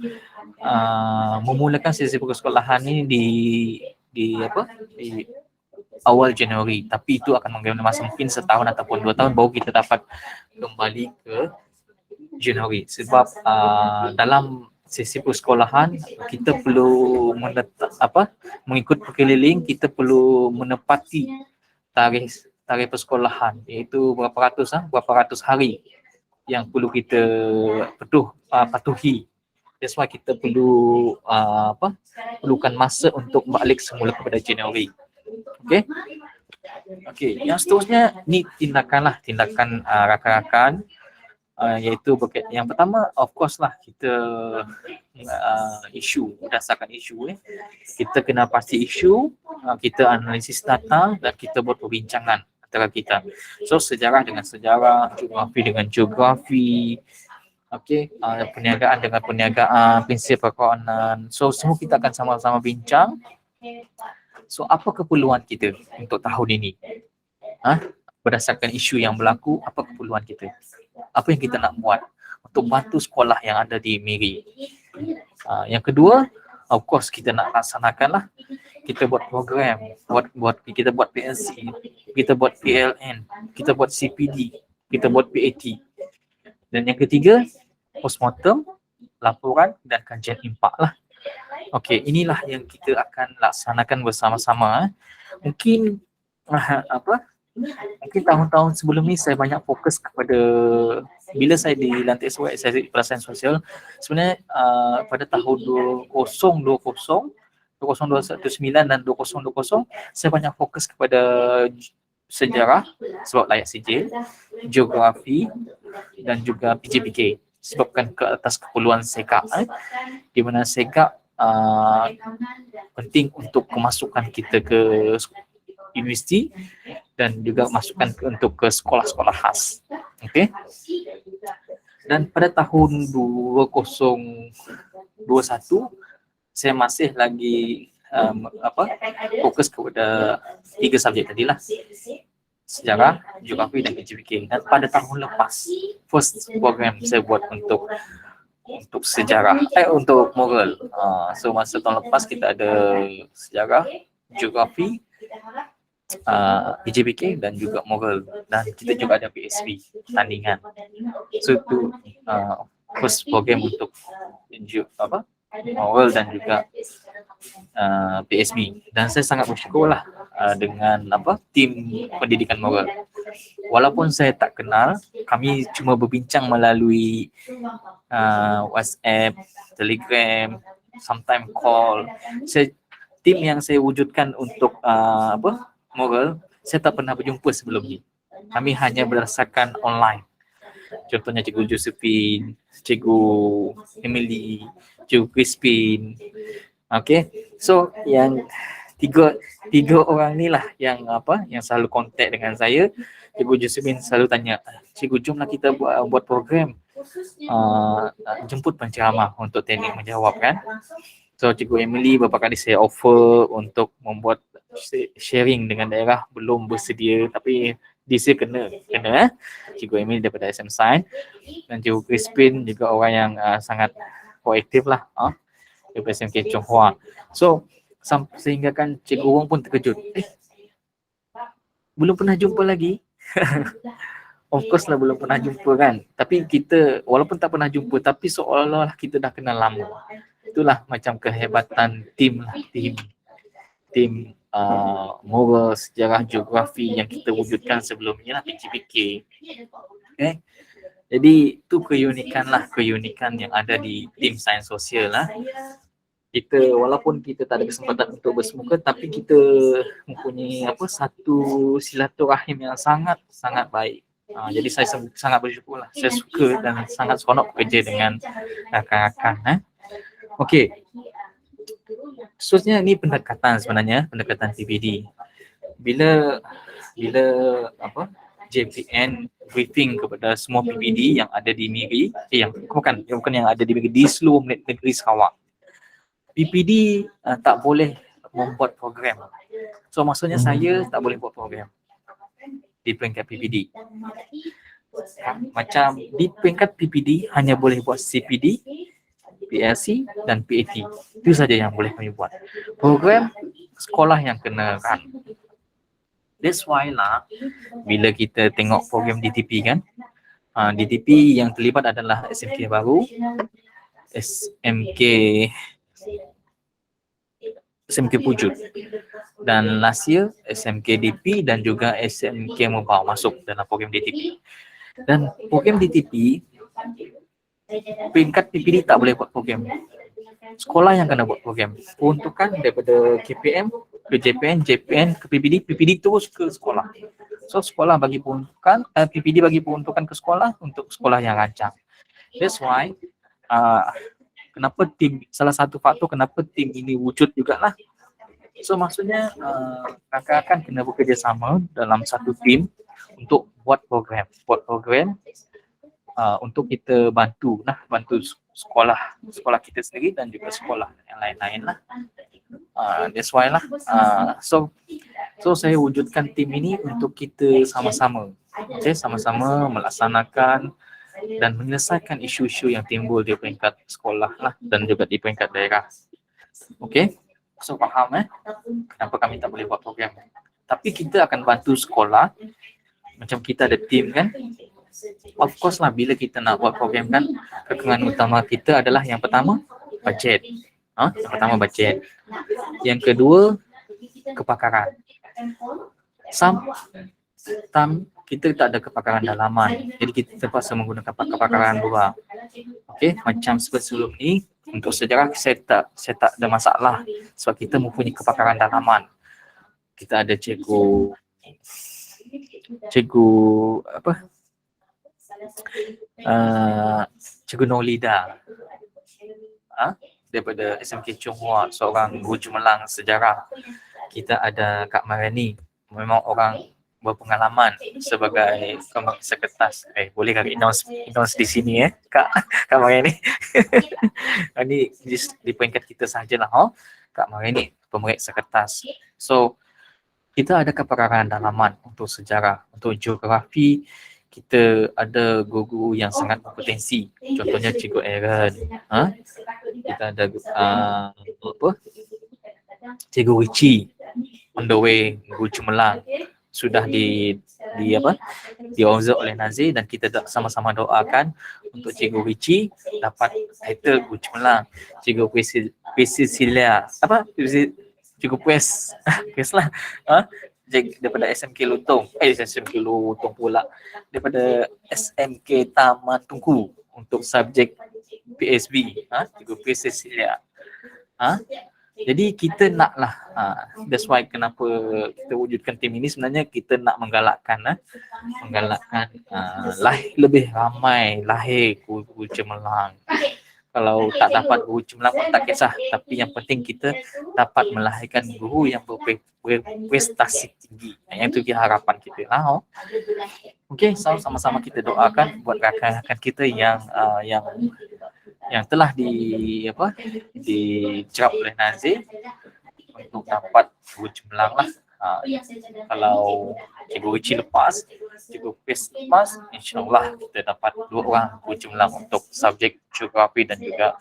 memulakan sesi persekolahan ini di awal Januari, tapi itu akan mengambil masa mungkin setahun ataupun 2 tahun baru kita dapat kembali ke Januari. Sebab dalam sesi persekolahan kita perlu mengikut perkeliling, kita perlu menepati tarikh persekolahan, iaitu berapa ratus hari yang perlu kita patuhi. That's why kita perlu perlukan masa untuk balik semula kepada Januari. Okey, yang seterusnya ni tindakan rakan-rakan Iaitu yang pertama, of course lah, kita isu, berdasarkan isu. Kita kena pasti isu, kita analisis data dan kita buat perbincangan antara kita. So sejarah dengan sejarah, geografi dengan geografi, perniagaan dengan perniagaan, prinsip perkawanan. So semua kita akan sama-sama bincang. So apa keperluan kita untuk tahun ini? Berdasarkan isu yang berlaku, apa keperluan kita? Apa yang kita nak buat untuk bantu sekolah yang ada di Miri? Yang kedua, of course kita nak laksanakan lah. Kita buat program, kita buat PLC, kita buat PLN, kita buat CPD, kita buat PAT. Dan yang ketiga, postmortem, laporan dan kajian impak lah. Okey, inilah yang kita akan laksanakan bersama-sama. Mungkin mungkin tahun-tahun sebelum ni saya banyak fokus kepada, bila saya dilantik sebagai Eksekutif Pelaksanaan Sosial, sebenarnya pada tahun 2020, 2019 dan 2020, saya banyak fokus kepada sejarah sebab layak sijil, geografi dan juga PJPK sebabkan ke atas keperluan SEGAP, di mana SEGAP penting untuk kemasukan kita ke universiti dan juga masukan untuk ke sekolah-sekolah khas. Okey. Dan pada tahun 2021 saya masih lagi fokus kepada 3 subjek tadilah. Sejarah, geografi dan PJPK. Dan pada tahun lepas, first program saya buat untuk sejarah, untuk moral. So masa tahun lepas kita ada sejarah, geografi, PJPK dan juga moral, dan kita juga ada PSB tandingan. So itu first program untuk moral dan juga PSB, dan saya sangat bersyukurlah dengan tim pendidikan moral. Walaupun saya tak kenal, kami cuma berbincang melalui WhatsApp, Telegram, sometimes call. Tim yang saya wujudkan untuk moral, saya tak pernah berjumpa sebelum ni. Kami hanya berdasarkan online. Contohnya Cikgu Josephine, Cikgu Emily, Cikgu Crispin. Okay, so yang tiga orang ni lah yang selalu kontak dengan saya. Cikgu Josephine selalu tanya, cikgu jomlah kita buat program jemput penceramah untuk teknik menjawab kan. So Cikgu Emily beberapa kali saya offer untuk membuat sharing dengan daerah, belum bersedia tapi dia kena. Cikgu Emily daripada SM Science, dan Cikgu Crispin juga orang yang sangat proaktif lah daripada SMK Chonghua. So sehingga kan Cikgu Wong pun terkejut, belum pernah jumpa lagi. Of course lah belum pernah jumpa kan, tapi kita walaupun tak pernah jumpa tapi seolah-olah kita dah kenal lama. Itulah macam kehebatan tim moral, sejarah, geografi yang kita wujudkan sebelumnya lah, PJPK. Okay. Jadi itu keunikan yang ada di tim sains sosial lah. Kita walaupun kita tak ada kesempatan untuk bersemuka, tapi kita mempunyai satu silaturahim yang sangat baik. Jadi saya sangat bersyukur lah. Saya suka dan sangat seronok bekerja dengan rakan-rakan. Okey. Seterusnya ni pendekatan PPD. Bila JPN briefing kepada semua PPD yang ada di Miri, bukan yang ada di Miri, di seluruh negeri Sarawak. PPD tak boleh membuat program. So maksudnya saya tak boleh buat program di peringkat PPD. Macam di peringkat PPD hanya boleh buat CPD, PLC dan PAT. Itu saja yang boleh kami buat. Program sekolah yang kena run. That's why lah bila kita tengok program DTP kan, DTP yang terlibat adalah SMK baru, SMK Pujut, dan last year SMK DP dan juga SMK Mubah masuk dalam program DTP. Dan program DTP peringkat PPD tak boleh buat program. Sekolah yang kena buat program. Peruntukan daripada KPM ke JPN, JPN ke PPD, PPD terus ke sekolah. So sekolah bagi peruntukan, PPD bagi peruntukan ke sekolah untuk sekolah yang rancang. That's why kenapa tim, salah satu faktor kenapa tim ini wujud juga lah. So maksudnya rakan-rakan kena bekerjasama dalam satu tim untuk buat program untuk kita bantu sekolah kita sendiri dan juga sekolah yang lain-lain lah. That's why lah. So saya wujudkan tim ini untuk kita sama-sama, sama-sama melaksanakan dan menyelesaikan isu-isu yang timbul di peringkat sekolah lah dan juga di peringkat daerah. Okay, so faham kenapa kami tak boleh buat program. Tapi kita akan bantu sekolah, macam kita ada tim kan. Of course lah, bila kita nak buat program kan, kekurangan utama kita adalah yang pertama, bajet. Yang pertama bajet. Yang kedua, kepakaran. Kita tak ada kepakaran dalaman, jadi kita terpaksa menggunakan kepakaran luar. Okay, macam sebelum ni, untuk sejarah saya tak ada masalah sebab kita mempunyai kepakaran dalaman. Kita ada cikgu Cikgu Nolida daripada SMK Chonghua, seorang guru cemerlang sejarah. Kita ada Kak Mariani, memang orang berpengalaman sebagai pemeriksa kertas. Boleh kak announce di sini Kak Mariani. Ini di peringkat kita sahajalah. Kak Mariani, pemeriksa kertas. So kita ada kepakaran dalaman untuk sejarah, untuk geografi. Kita ada guru yang sangat berpotensi. Contohnya Cikgu Aaron. Kita ada Cikgu Richie on the way, guru cemerlang. Sudah di observe oleh Nazir dan kita sama-sama doakan untuk Cikgu Richie dapat title guru cemerlang. Cikgu Priscilia Cikgu Pres lah. Daripada SMK Lutong pula, daripada SMK Taman Tungku untuk subjek PSB, Cikgu Priscilia. Jadi kita naklah, that's why kenapa kita wujudkan tim ini, sebenarnya kita nak menggalakkan lebih ramai lahir guru cemerlang. Kalau tak dapat guru cemerlang pun tak kisah, tapi yang penting kita dapat melahirkan guru yang berprestasi tinggi. Yang itu harapan kita lah. Okey, so sama-sama kita doakan buat rakan-rakan kita yang telah dicerap oleh Nazir untuk dapat guru cemerlang lah. Kalau Cikgu Richie lepas, Cikgu Pres lepas, insyaAllah kita dapat 2 orang guru cemerlang untuk subjek geografi dan juga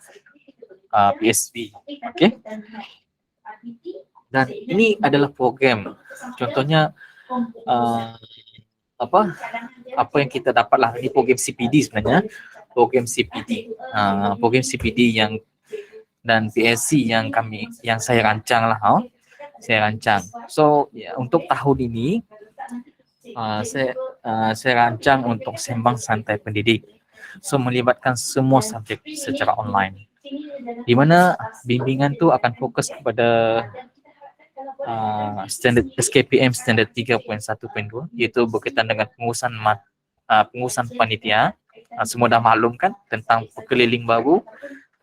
PSB. Okay? Dan ini adalah program. Contohnya apa yang kita dapatlah, ini program CPD sebenarnya. Program CPD dan PSC yang saya rancang lah. Saya rancang. So untuk tahun ini saya rancang untuk sembang santai pendidik. So melibatkan semua subjek secara online. Di mana bimbingan tu akan fokus kepada standard SKPM standard 3.1.2, iaitu berkaitan dengan pengurusan panitia. Semua dah maklum kan tentang pekeliling baru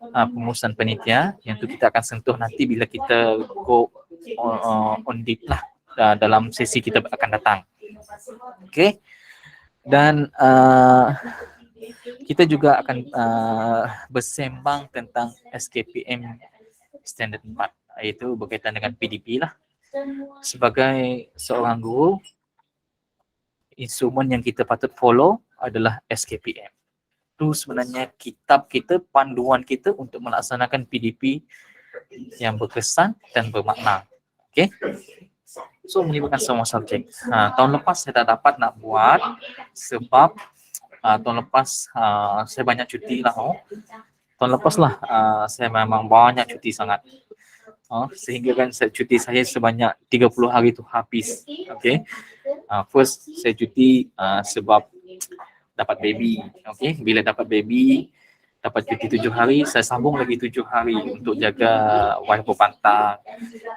pengurusan panitia, yang tu kita akan sentuh nanti bila kita go on deep lah dalam sesi kita akan datang. Okay, dan kita juga akan bersembang tentang SKPM standard 4, iaitu berkaitan dengan PDP lah. Sebagai seorang guru, instrumen yang kita patut follow adalah SKPM. Itu sebenarnya kitab kita, panduan kita untuk melaksanakan PDP yang berkesan dan bermakna. Okay. So melibatkan semua subjek. Tahun lepas saya tak dapat nak buat sebab tahun lepas saya banyak cuti lah. Tahun lepas lah saya memang banyak cuti sangat. Sehingga kan cuti saya sebanyak 30 hari tu habis. Okay. First saya cuti sebab dapat baby. Okay. Bila dapat baby, dapat cuti 7 hari, saya sambung lagi 7 hari untuk jaga wife berpantang.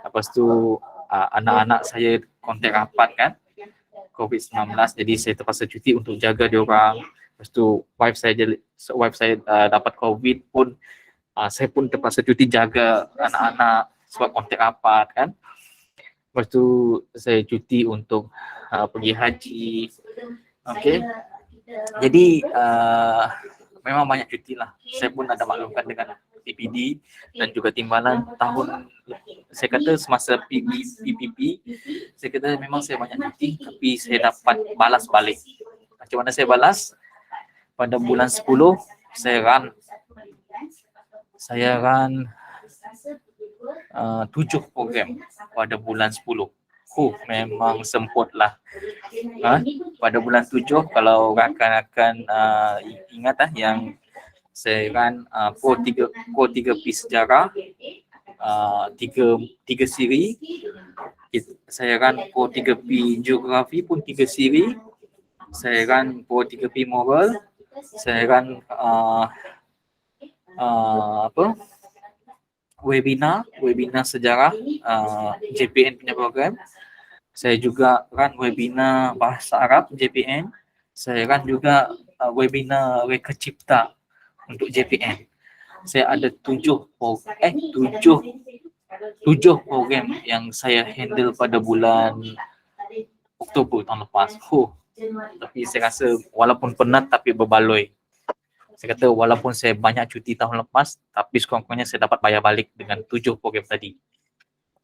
Lepas tu anak-anak saya kontak rapat kan. COVID-19, jadi saya terpaksa cuti untuk jaga dia orang. Lepas tu wife saya dapat COVID pun, saya pun terpaksa cuti jaga anak-anak sebab kontak rapat kan. Lepas tu saya cuti untuk pergi haji. Okey. Jadi memang banyak cuti lah. Saya pun ada maklumkan dengan PPD dan juga timbalan tahun, saya kata semasa PPP, saya kata memang saya banyak cuti tapi saya dapat balas balik. Macam mana saya balas? Pada bulan 10 saya run 7 program pada bulan 10. Memang semput lah. Pada bulan 7, kalau rakan-rakan ingat yang saya run Pro 3P sejarah, 3 siri. Saya run Pro 3P geografi pun 3 siri. Saya run Pro 3P moral. Saya run webinar sejarah JPN punya program. Saya juga run webinar bahasa Arab JPN. Saya run juga webinar Reka Cipta untuk JPN. Saya ada 7 program yang saya handle pada bulan Oktober tahun lepas. Tapi saya rasa walaupun penat tapi berbaloi. Saya kata walaupun saya banyak cuti tahun lepas, tapi sekurang-kurangnya saya dapat bayar balik dengan 7 program tadi.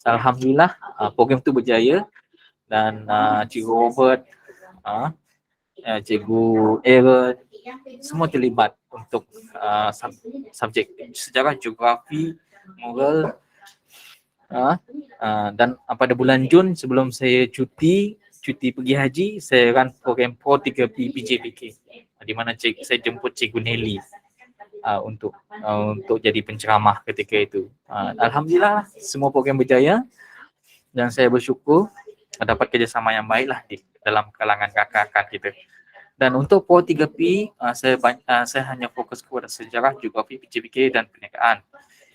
Alhamdulillah program tu berjaya dan Cikgu Robert, Cikgu Aaron, semua terlibat untuk subjek sejarah, geografi, moral. Dan pada bulan Jun sebelum saya cuti pergi haji, saya run program Pro 3P PJPK, di mana saya jemput Cikgu Nelly untuk jadi penceramah ketika itu. Alhamdulillah semua program berjaya dan saya bersyukur dapat kerjasama yang baiklah di dalam kalangan rakan-rakan kita. Dan untuk Pro 3P, saya hanya fokus kepada sejarah, geografi, PJPK dan perniagaan.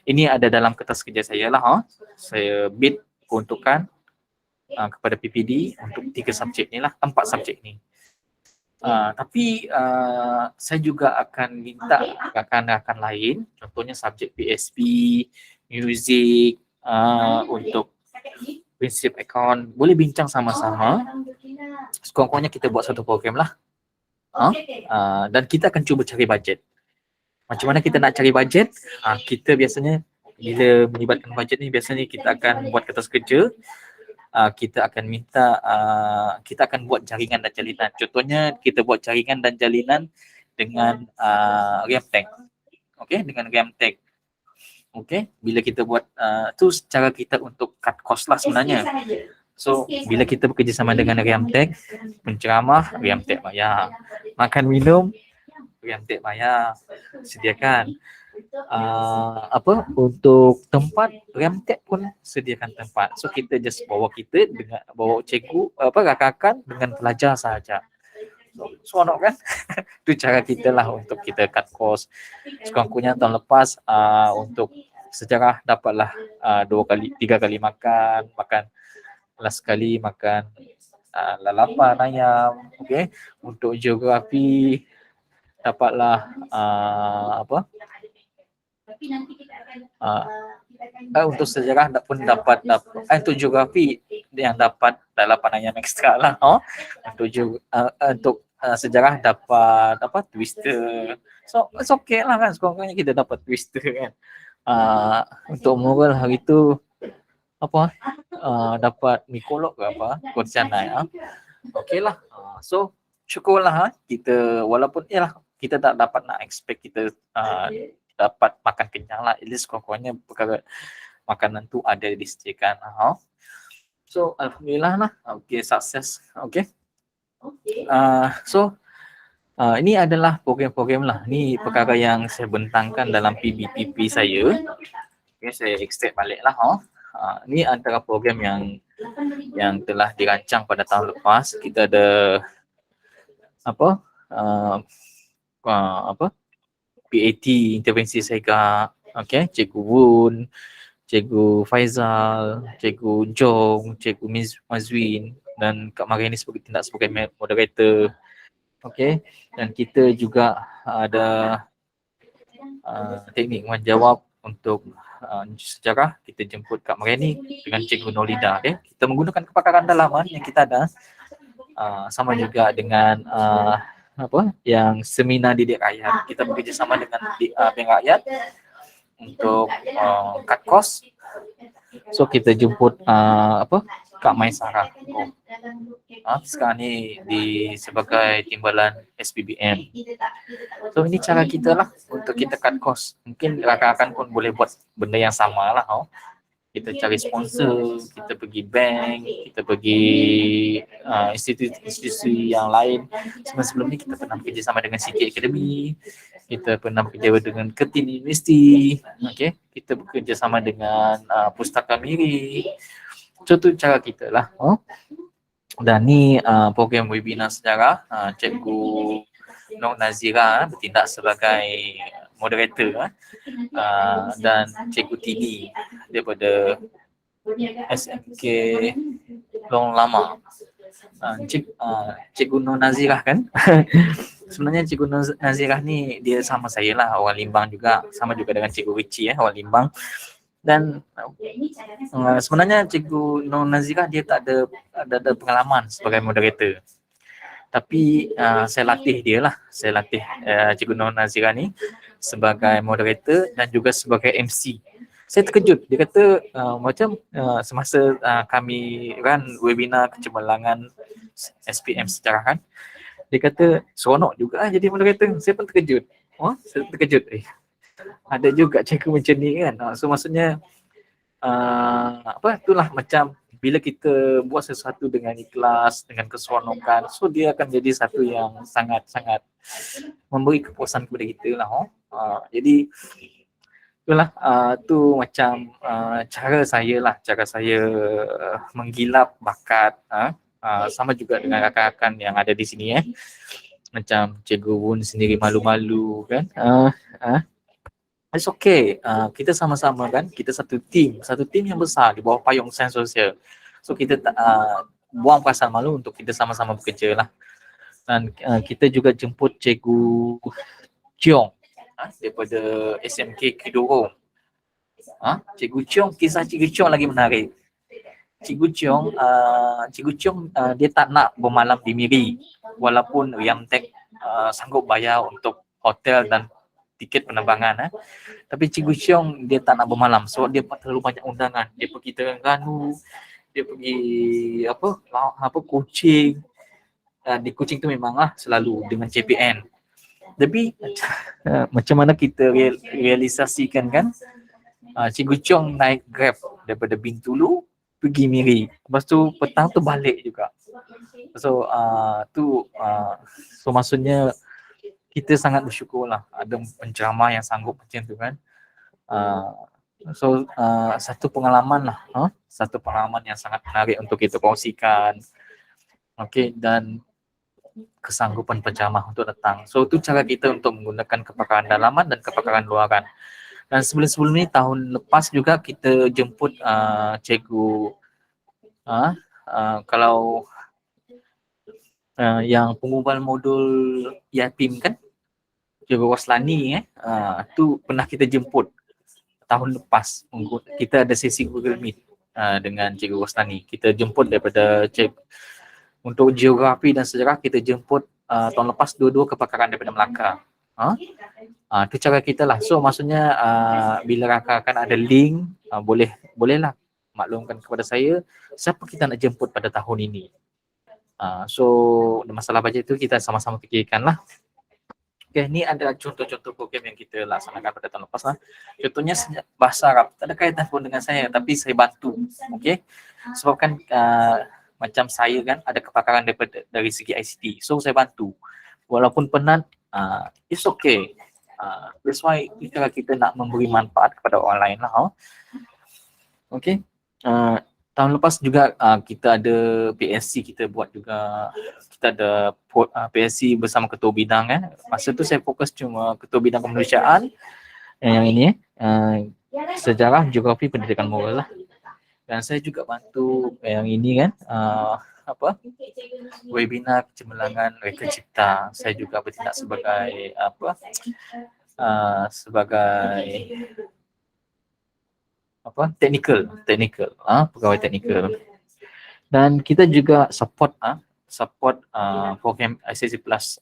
Ini ada dalam kertas kerja saya lah. Saya bid peruntukan kepada PPD untuk 3 subjek ni lah, 4 subjek ni. Tapi saya juga akan minta rakan-rakan lain, contohnya subjek PSP, music, untuk prinsip akaun, boleh bincang sama-sama. Sekurang-kurangnya kita buat satu program lah. Dan kita akan cuba cari bajet. Macam mana kita nak cari bajet? Kita biasanya bila melibatkan bajet ni, biasanya kita akan buat kertas kerja. Kita akan minta, kita akan buat jaringan dan jalinan. Contohnya kita buat jaringan dan jalinan dengan Remtech. Okey, dengan Remtech. Okey, bila kita buat tu cara kita untuk cut cost lah sebenarnya. So, bila kita bekerjasama dengan Remtech, penceramah, Remtech bayar. Makan minum, Remtech bayar. Sediakan. Untuk tempat, Remtech pun sediakan tempat. So, kita just bawa cikgu, rakan-rakan dengan pelajar sahaja. So kan? Itu cara kita lah untuk kita cut cost. Sekurang-kurangnya tahun lepas untuk sejarah dapatlah 3 kali makan. Last kali makan lalapan ayam. Okey. Untuk geografi dapatlah untuk sejarah pun dapat untuk geografi yang dapat lalapan ayam ekstra lah. Untuk sejarah dapat twister. So it's okay lah kan, sekurang-kurangnya kita dapat twister kan. Untuk moral hari tu dapat mikolog ke Kursianai. Okey lah. So syukurlah kita, walaupun kita tak dapat nak expect kita dapat makan kenyang lah. At least sekurang-kurangnya perkara makanan tu ada disediakan. So alhamdulillah lah. Okay, sukses. Okay. Ini adalah program-program lah. Ni perkara yang saya bentangkan dalam PBPP saya. Okay, saya extract balik lah. Ni antara program yang telah dirancang pada tahun lepas. Kita ada PAT intervensi SEGA, Cikgu Wun, Cikgu Faizal, Cikgu Jong, Cikgu Mazwin, dan Kak Maria ni tindak sebagai moderator. Okey, dan kita juga ada teknik menjawab untuk sejarah. Kita jemput Kak Maria dengan Cikgu Nolida. Okay? Kita menggunakan kepakaran dalaman yang kita ada, sama juga dengan apa yang seminar didik rakyat. Kita bekerjasama dengan Bank Rakyat untuk cut cost. So kita jemput apa Kak Maisara. Sekarang ni sebagai timbalan SPBM. So ini cara kita lah untuk kita cut cost. Mungkin rakan-rakan pun boleh buat benda yang sama lah. Kita cari sponsor, kita pergi bank, kita pergi institusi yang lain. Sebelum ni kita pernah bekerjasama dengan City Academy, kita pernah bekerja dengan Kertin University, okay? Kita bekerjasama dengan Pustaka Miri. So tu cara kita lah. Dan ni program webinar sejarah, Cikgu Nur Nazira bertindak sebagai moderator, dan Cikgu Tini daripada SMK Long Lama. Cikgu Nur Nazirah kan. Sebenarnya Cikgu Nur Nazirah ni dia sama saya lah, orang Limbang juga, sama juga dengan Cikgu Richie orang Limbang. Dan sebenarnya Cikgu Nur Nazirah dia tak ada pengalaman sebagai moderator. Tapi saya latih dia lah. Saya latih Cikgu Nur Nazirah ni sebagai moderator dan juga sebagai MC. Saya terkejut. Dia kata macam semasa kami run webinar kecemerlangan SPM sejarah kan, dia kata seronok juga jadi moderator. Saya pun terkejut. Saya terkejut. Ada juga cikgu macam ni kan. So maksudnya itulah macam bila kita buat sesuatu dengan ikhlas, dengan keseronokan, so dia akan jadi satu yang sangat-sangat memberi kepuasan kepada kita lah. Jadi itulah tu macam cara saya menggilap bakat, sama juga dengan rakan-rakan yang ada di sini macam Cikgu Wun sendiri malu-malu kan. It's okay. Kita sama-sama kan, kita satu tim yang besar di bawah payung sains sosial. So kita buang perasaan malu untuk kita sama-sama bekerja lah. Dan kita juga jemput Cikgu Cheong daripada SMK Kidorong. Cikgu Cheong, kisah Cikgu Cheong lagi menarik. Cikgu Cheong dia tak nak bermalam di Miri, walaupun Riamtek sanggup bayar untuk hotel dan tiket penerbangan. Tapi Cikgu Cheong dia tak nak bermalam sebab dia terlalu banyak undangan. Dia pergi Terengganu, dia pergi Kuching. Di Kuching tu memanglah selalu dengan CPN. Tapi macam mana kita realisasikan kan, Cikgu Cheong naik Grab daripada Bintulu pergi Miri, lepas tu petang tu balik juga. So so maksudnya kita sangat bersyukur lah ada penceramah yang sanggup macam tu kan. Satu pengalaman lah, satu pengalaman yang sangat menarik untuk kita kongsikan. Okay, dan kesanggupan penceramah untuk datang. So itu cara kita untuk menggunakan kepakaran dalaman dan kepakaran luaran. Dan sebelum ni tahun lepas juga kita jemput cikgu kalau yang pengubal modul yatim kan, Cikgu Roslani tu pernah kita jemput tahun lepas. Kita ada sesi Google Meet dengan Cikgu Roslani. Kita jemput daripada untuk geografi dan sejarah, kita jemput tahun lepas dua-dua kepakaran daripada Melaka. Itu cara kita lah. So maksudnya bila rakan-rakan ada link, bolehlah maklumkan kepada saya siapa kita nak jemput pada tahun ini. So masalah bajet itu kita sama-sama fikirkan lah. Okay, ni adalah contoh-contoh program yang kita laksanakan pada tahun lepas lah. Contohnya bahasa Arab, tak ada kaitan pun dengan saya, tapi saya bantu. Okay, sebab kan macam saya kan ada kepakaran dari segi ICT, so saya bantu. Walaupun penat, it's okay. That's why kita nak memberi manfaat kepada orang lain lah. Okay. Tahun lepas juga kita ada PSC, kita buat juga, kita ada PSC bersama ketua bidang kan. Masa tu saya fokus cuma ketua bidang kemanusiaan, yang ini sejarah, geografi, pendidikan moral lah. Dan saya juga bantu yang ini kan, apa webinar cemerlangan reka cipta. Saya juga bertindak sebagai sebagai teknikal pegawai teknikal. Dan kita juga support program ICC Plus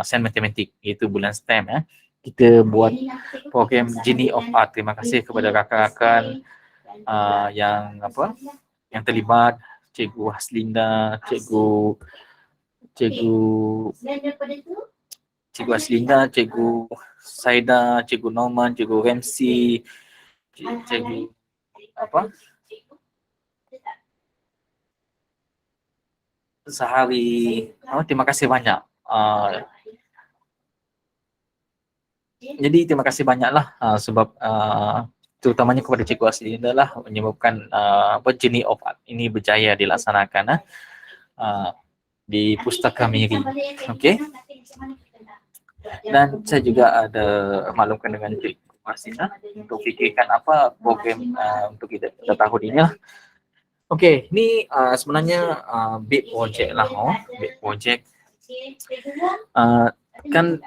Sains Matematik, iaitu bulan STEM ya. Kita buat program Genie of Art. Terima kasih kepada rakan-rakan yang terlibat, Cikgu Haslinda, Cikgu Haslinda, Cikgu Saida, Cikgu Norman, Cikgu Ramsey, Cikgu Sehari. Terima kasih banyak. Jadi terima kasih banyaklah sebab terutamanya kepada Cikgu Haslinda lah menyebabkan Genie of Art ini berjaya dilaksanakan di Pustaka Miri. Okey. Dan saya juga ada maklumkan dengan Cikgu Haslinda untuk fikirkan apa program untuk kita tahun ini lah. Okey, ni sebenarnya big project lah, big project. Kan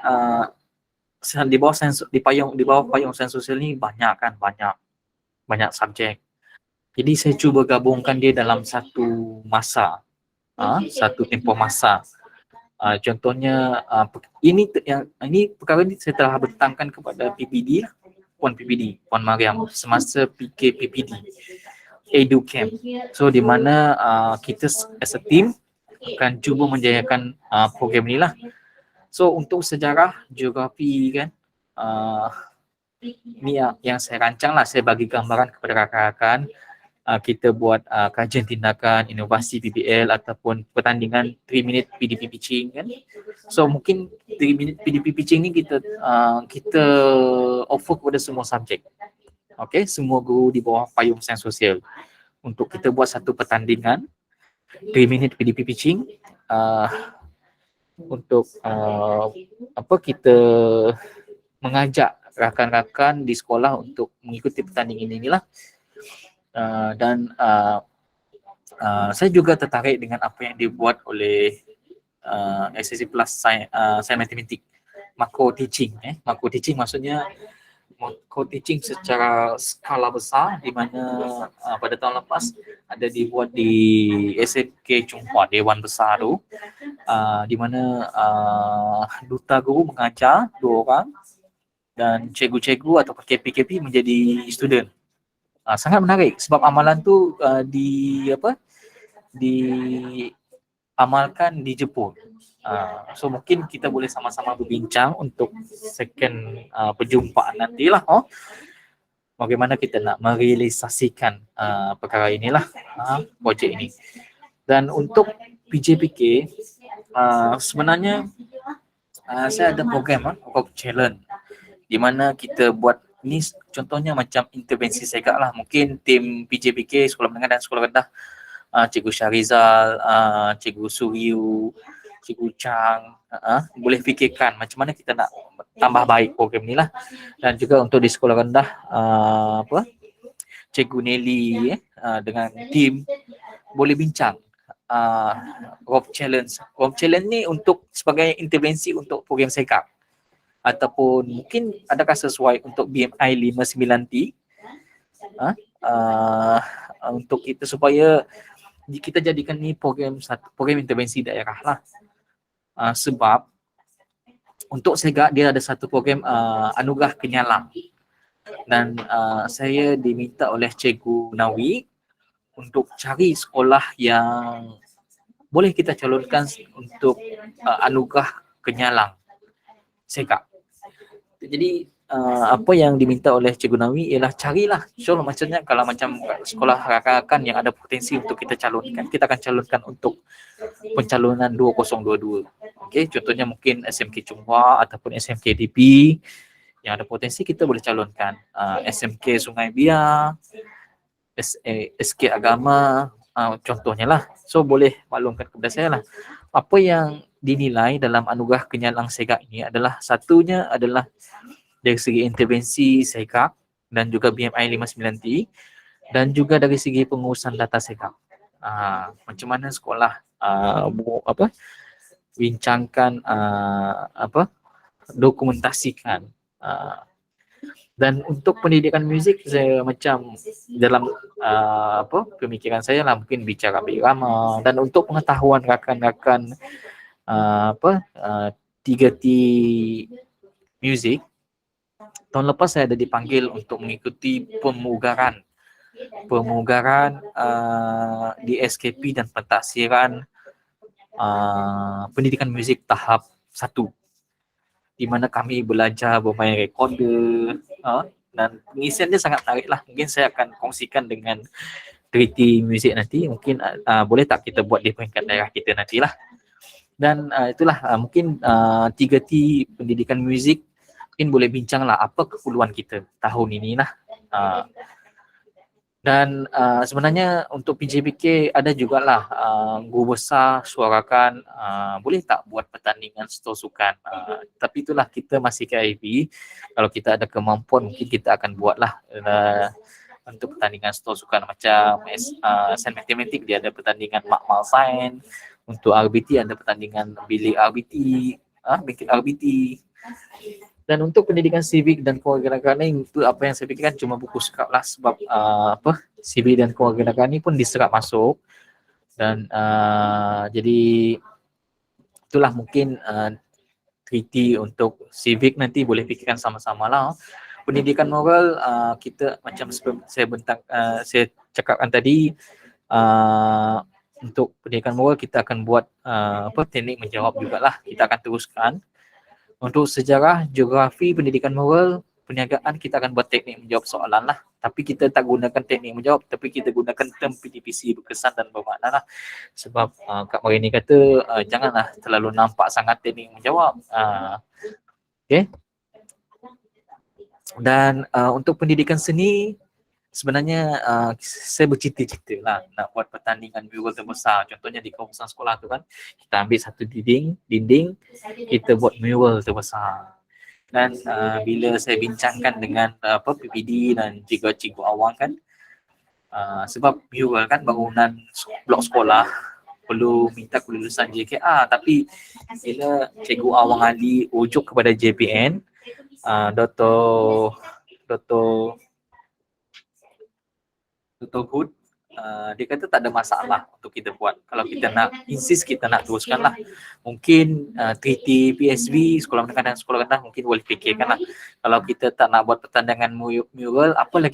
di bawah payung sains sosial ni banyak subjek. Jadi saya cuba gabungkan dia dalam satu masa, satu tempoh masa. Contohnya ini perkara ni saya telah bentangkan kepada PPD lah, Puan Mariam semasa PKPPD EduCamp. So di mana kita as a team akan cuba menjayakan program ni lah. So untuk sejarah geografi kan, ni yang saya rancang lah, saya bagi gambaran kepada rakan-rakan. Kita buat kajian tindakan, inovasi PBL ataupun pertandingan 3 minute PDP pitching kan. So mungkin 3 minute PDP pitching ni kita offer kepada semua subjek. Okey, semua guru di bawah payung sains sosial untuk kita buat satu pertandingan 3 minute PDP pitching untuk kita mengajak rakan-rakan di sekolah untuk mengikuti pertandingan inilah. Dan saya juga tertarik dengan apa yang dibuat oleh SSC Plus Sains Matematik, macro teaching. Macro teaching maksudnya co-teaching secara skala besar, di mana pada tahun lepas ada dibuat di SMK Chung Hua, Dewan Besar tu, di mana duta guru mengajar 2 orang dan cikgu-cikgu atau KP-KP menjadi student. Sangat menarik sebab amalan tu diamalkan di Jepun. So mungkin kita boleh sama-sama berbincang untuk second perjumpaan nantilah, bagaimana kita nak merealisasikan perkara inilah, projek ini. Dan untuk PJPK sebenarnya saya ada program Rock Challenge, di mana kita buat ni contohnya macam intervensi segak lah. Mungkin tim PJPK Sekolah Menengah dan Sekolah Rendah, Cikgu Syarizal, Cikgu Suryu, Cikgu Chang, boleh fikirkan macam mana kita nak tambah baik program ni lah. Dan juga untuk di sekolah rendah, Cikgu Nelly dengan tim boleh bincang Rob Challenge. Rob Challenge ni untuk sebagai intervensi untuk program segak, ataupun mungkin adakah sesuai untuk BMI 59T untuk kita, supaya kita jadikan ni program intervensi daerah lah. Sebab untuk segak dia ada satu program anugerah kenyalang, dan saya diminta oleh Cikgu Nawi untuk cari sekolah yang boleh kita calonkan untuk anugerah kenyalang segak. Jadi apa yang diminta oleh Cikgu Nawi ialah carilah, so maksudnya kalau macam sekolah rakan-rakan yang ada potensi untuk kita calonkan, kita akan calonkan untuk pencalonan 2022. Okey, contohnya mungkin SMK Chung Hua ataupun SMK DB yang ada potensi, kita boleh calonkan. SMK Sungai Biar, SK Agama, contohnya lah. So boleh maklumkan kepada saya lah apa yang dinilai dalam anugerah kenyalang segak ini adalah, satunya adalah dari segi intervensi segak dan juga BMI 59T, dan juga dari segi pengurusan data segak. Macam mana sekolah bincangkan dokumentasikan. Dan untuk pendidikan muzik, saya macam dalam pemikiran saya lah, mungkin bicara irama. Dan untuk pengetahuan rakan-rakan 3T Music, tahun lepas saya ada dipanggil untuk mengikuti pemugaran di SKP dan pentadsiran pendidikan muzik tahap 1, di mana kami belajar bermain recorder, dan pengisiannya sangat menarik lah. Mungkin saya akan kongsikan dengan 3T Music nanti. Mungkin boleh tak kita buat di peringkat daerah kita nantilah. Dan itulah mungkin 3T pendidikan muzik mungkin boleh bincang lah apa keperluan kita tahun ini lah. Dan sebenarnya untuk PJBK ada jugalah guru besar suarakan boleh tak buat pertandingan stor sukan. Tapi itulah, kita masih KIV. Kalau kita ada kemampuan mungkin kita akan buatlah untuk pertandingan stor sukan macam sains matematik dia ada pertandingan makmal sains, untuk RBT ada pertandingan bilik RBT. Dan untuk pendidikan civic dan kewarganegaraan itu apa yang saya fikirkan cuma buku sekap lah, sebab civic dan kewarganegaraan ini pun diserap masuk. Dan jadi itulah mungkin 3T untuk civic nanti boleh fikirkan sama-sama lah. Pendidikan moral kita macam saya cakapkan tadi, untuk pendidikan moral kita akan buat teknik menjawab jugalah, kita akan teruskan. Untuk sejarah, geografi, pendidikan moral, perniagaan, kita akan buat teknik menjawab soalan lah. Tapi kita tak gunakan teknik menjawab, tapi kita gunakan term PDPC berkesan dan bermakna lah. Sebab Kak Marini kata janganlah terlalu nampak sangat teknik menjawab. Okay. Dan untuk pendidikan seni, sebenarnya saya bercita-cita lah nak buat pertandingan mural terbesar. Contohnya di kawasan sekolah tu kan, kita ambil satu dinding, kita buat mural terbesar. Dan bila saya bincangkan dengan PPD dan juga cikgu awang kan, sebab mural kan bangunan blok sekolah perlu minta kelulusan JKR, tapi bila cikgu awang Ali ujuk kepada JPN, Dr. Hood, dia kata tak ada masalah untuk kita buat. Kalau kita nak insist, kita nak teruskan lah. Mungkin 3T PSB, sekolah menengah dan sekolah rendah mungkin boleh fikirkan lah. Kalau kita tak nak buat pertandingan mural, apa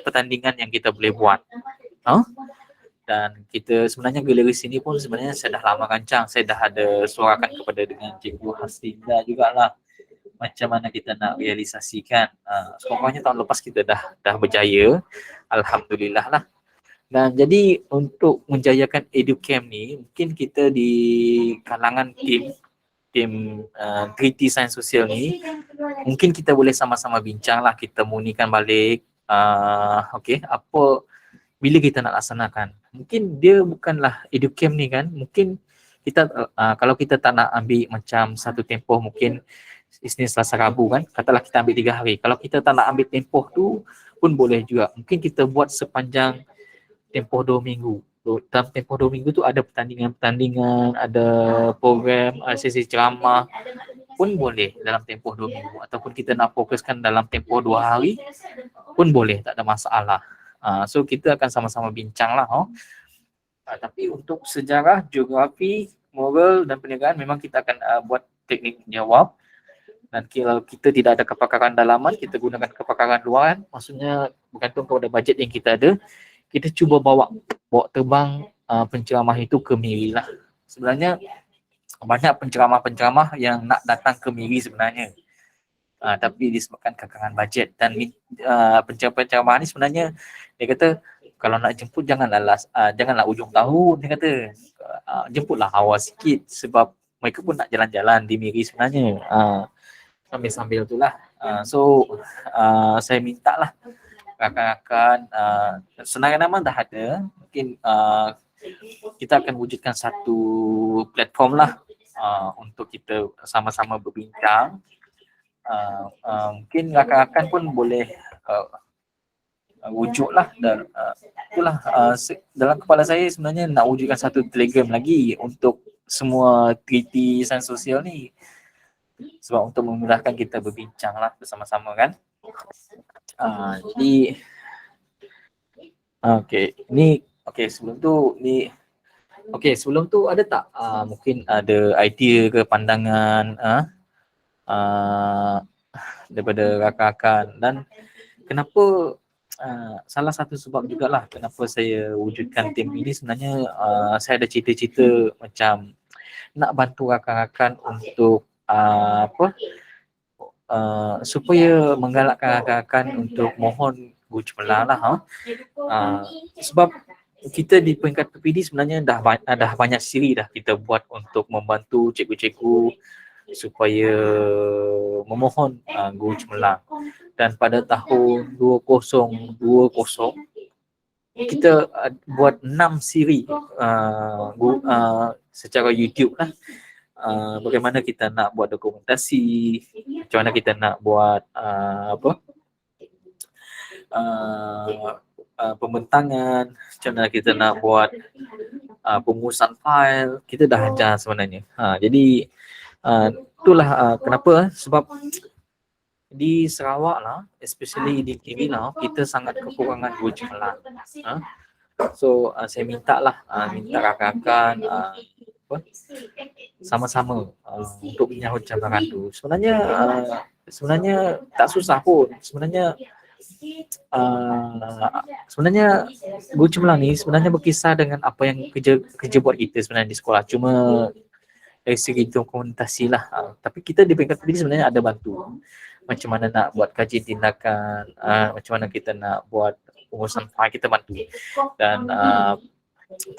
pertandingan yang kita boleh buat? Dan kita sebenarnya galeri sini pun sebenarnya saya dah lama rancang. Saya dah ada suarakan kepada dengan Cikgu Haslinda jugalah, macam mana kita nak realisasikan. Pokoknya tahun lepas kita dah berjaya, alhamdulillah lah. Dan jadi untuk menjayakan EduCamp ni, mungkin kita di kalangan tim 3T Sains Sosial ni, mungkin kita boleh sama-sama bincang lah, kita munikan balik bila kita nak laksanakan. Mungkin dia bukanlah EduCamp ni kan, mungkin kita kalau kita tak nak ambil macam satu tempoh, mungkin Isnin, Selasa, Rabu kan, katalah kita ambil 3 hari. Kalau kita tak nak ambil tempoh tu pun boleh juga. Mungkin kita buat sepanjang tempoh 2 minggu. Dalam tempoh 2 minggu tu ada pertandingan, ada program, sesi ceramah pun boleh dalam tempoh 2 minggu. Ataupun kita nak fokuskan dalam tempoh 2 hari pun boleh, tak ada masalah. So kita akan sama-sama bincang lah. Tapi untuk sejarah, geografi, moral dan perniagaan memang kita akan buat teknik menjawab. Dan kalau kita tidak ada kepakaran dalaman, kita gunakan kepakaran luaran. Maksudnya bergantung kepada bajet yang kita ada, kita cuba bawa terbang penceramah itu ke Miri lah. Sebenarnya banyak penceramah-penceramah yang nak datang ke Miri sebenarnya. Tapi disebabkan kekurangan bajet. Dan penceramah ni sebenarnya dia kata kalau nak jemput janganlah ujung tahun, dia kata jemputlah awal sikit, sebab mereka pun nak jalan-jalan di Miri sebenarnya. Sambil-sambil itulah. Saya minta lah rakan-rakan, senarai nama dah ada, mungkin kita akan wujudkan satu platform lah untuk kita sama-sama berbincang. Mungkin rakan-rakan pun boleh wujud lah. Dan itulah dalam kepala saya sebenarnya nak wujudkan satu Telegram lagi untuk semua treaty sains sosial ni, sebab untuk memudahkan kita berbincang lah bersama-sama kan. Jadi sebelum tu ada tak mungkin ada idea ke pandangan daripada rakan-rakan, dan kenapa salah satu sebab jugalah kenapa saya wujudkan tim ini sebenarnya, saya ada cita-cita macam nak bantu rakan-rakan untuk supaya menggalakkan rakan-rakan untuk mohon guru cemerlang lah. Sebab kita di peringkat PPD sebenarnya dah banyak siri dah kita buat untuk membantu cikgu-cikgu supaya memohon guru cemerlang. Dan pada tahun 2020 kita buat 6 siri secara YouTube lah. Bagaimana kita nak buat dokumentasi, macam mana kita nak buat pembentangan, macam mana kita nak buat pengurusan file, kita dah ajar sebenarnya. Jadi itulah kenapa, sebab di Sarawak lah, especially di KL lah, kita sangat kekurangan guru cemerlang. So saya minta rakan-rakan sama-sama untuk menyahut cabaran tu. Sebenarnya tak susah pun. Sebenarnya guru cemerlang ni sebenarnya berkisar dengan apa yang kerja buat kita sebenarnya di sekolah. Cuma dari segi dokumentasi lah. Tapi kita di peringkat ini sebenarnya ada bantu. Macam mana nak buat kajian tindakan, macam mana kita nak buat pengurusan file, kita bantu. Dan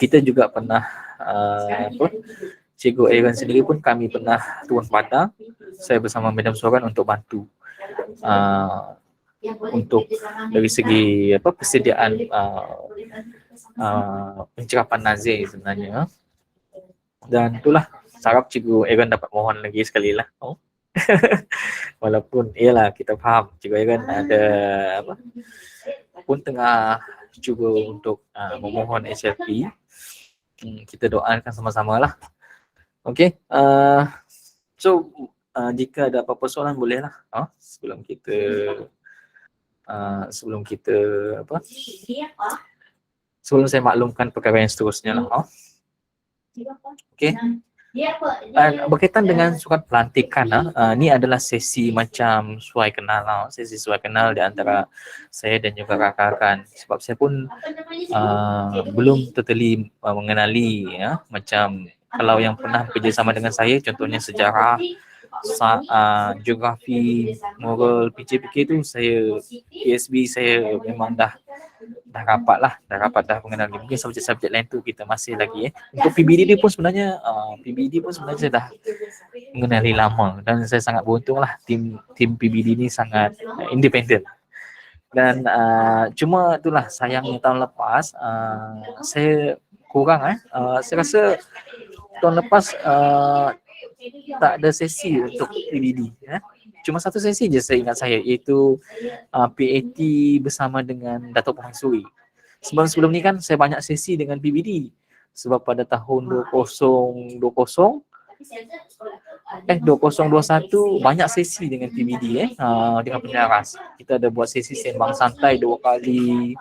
kita juga pernah Cikgu Aaron sendiri pun kami pernah turun padang, saya bersama Madam Soran untuk bantu untuk dari segi persediaan pencerapan nazir sebenarnya. Dan itulah, harap Cikgu Aaron dapat mohon lagi sekali lah. Walaupun iyalah kita faham Cikgu Aaron ada pun tengah cuba untuk memohon SLP. Kita doakan sama-sama lah. Okay. So jika ada apa-apa soalan bolehlah sebelum saya maklumkan perkara yang seterusnya lah. Okay. Berkaitan dengan surat pelantikan, ni adalah sesi macam suai kenal lah, sesi suai kenal di antara saya dan juga rakan-rakan. Sebab saya pun belum totally mengenali macam kalau yang pernah bekerjasama dengan saya, contohnya sejarah, geografi, moral, PCPK tu saya, PSB saya memang dah rapat dah mengenali. Mungkin subjek-subjek lain tu kita masih lagi. Untuk PBD pun sebenarnya saya dah mengenali lama, dan saya sangat beruntung lah, tim PBD ni sangat independen. Dan cuma itulah sayangnya tahun lepas saya kurang saya rasa tahun lepas tak ada sesi untuk PBD. Cuma satu sesi je saya ingat saya, iaitu PAT bersama dengan Datuk Permaisuri. Sebelum ni kan saya banyak sesi dengan PBD. Sebab pada tahun 2021 banyak sesi dengan PBD dengan penyaras. Kita ada buat sesi sembang santai 2 kali.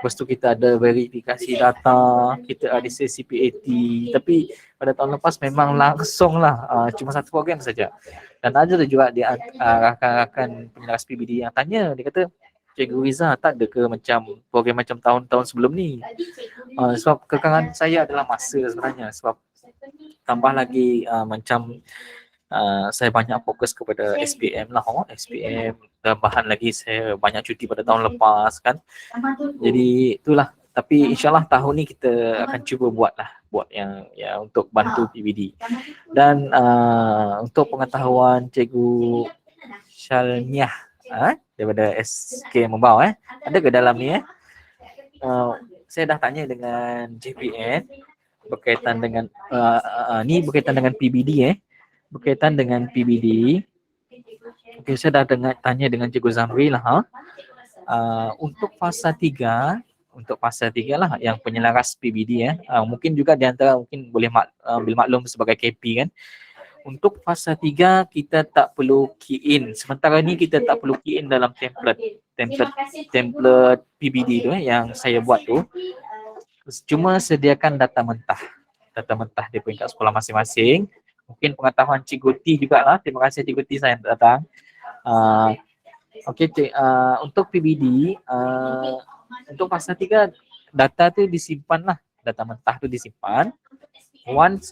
Lepas tu kita ada verifikasi data, kita ada sesi PAT. Tapi pada tahun lepas memang langsung lah, cuma satu program saja. Dan ada juga di rakan-rakan penyeras PBD yang tanya, dia kata, Cikgu Riza tak ada ke macam program macam tahun-tahun sebelum ni? Sebab kekangan saya adalah masa sebenarnya. Sebab tambah lagi macam saya banyak fokus kepada SPM lah. SPM, tambahan lagi saya banyak cuti pada tahun lepas kan. Jadi itulah. Tapi insyaAllah tahun ni kita akan cuba buat yang untuk bantu PBD. Dan untuk pengetahuan Cikgu Syalmiah daripada SK Membau, ada ke dalam ni? Saya dah tanya dengan JPN berkaitan dengan ni berkaitan dengan PBD berkaitan dengan PBD. Okay, saya dah tanya dengan Cikgu Zamri lah. Untuk fasa 3, lah yang penyelaras PBD ya. Mungkin juga di antara mungkin boleh ambil maklum sebagai KP kan. Untuk fasa 3 kita tak perlu key in. Sementara ni kita tak perlu key in dalam template PBD tu yang saya buat tu. Cuma sediakan data mentah di peringkat sekolah masing-masing. Mungkin pengetahuan Cikgu T jugalah. Terima kasih Cikgu T saya datang. Okey, untuk PBD, untuk fasa 3 data tu disimpan lah. Data mentah tu disimpan. Once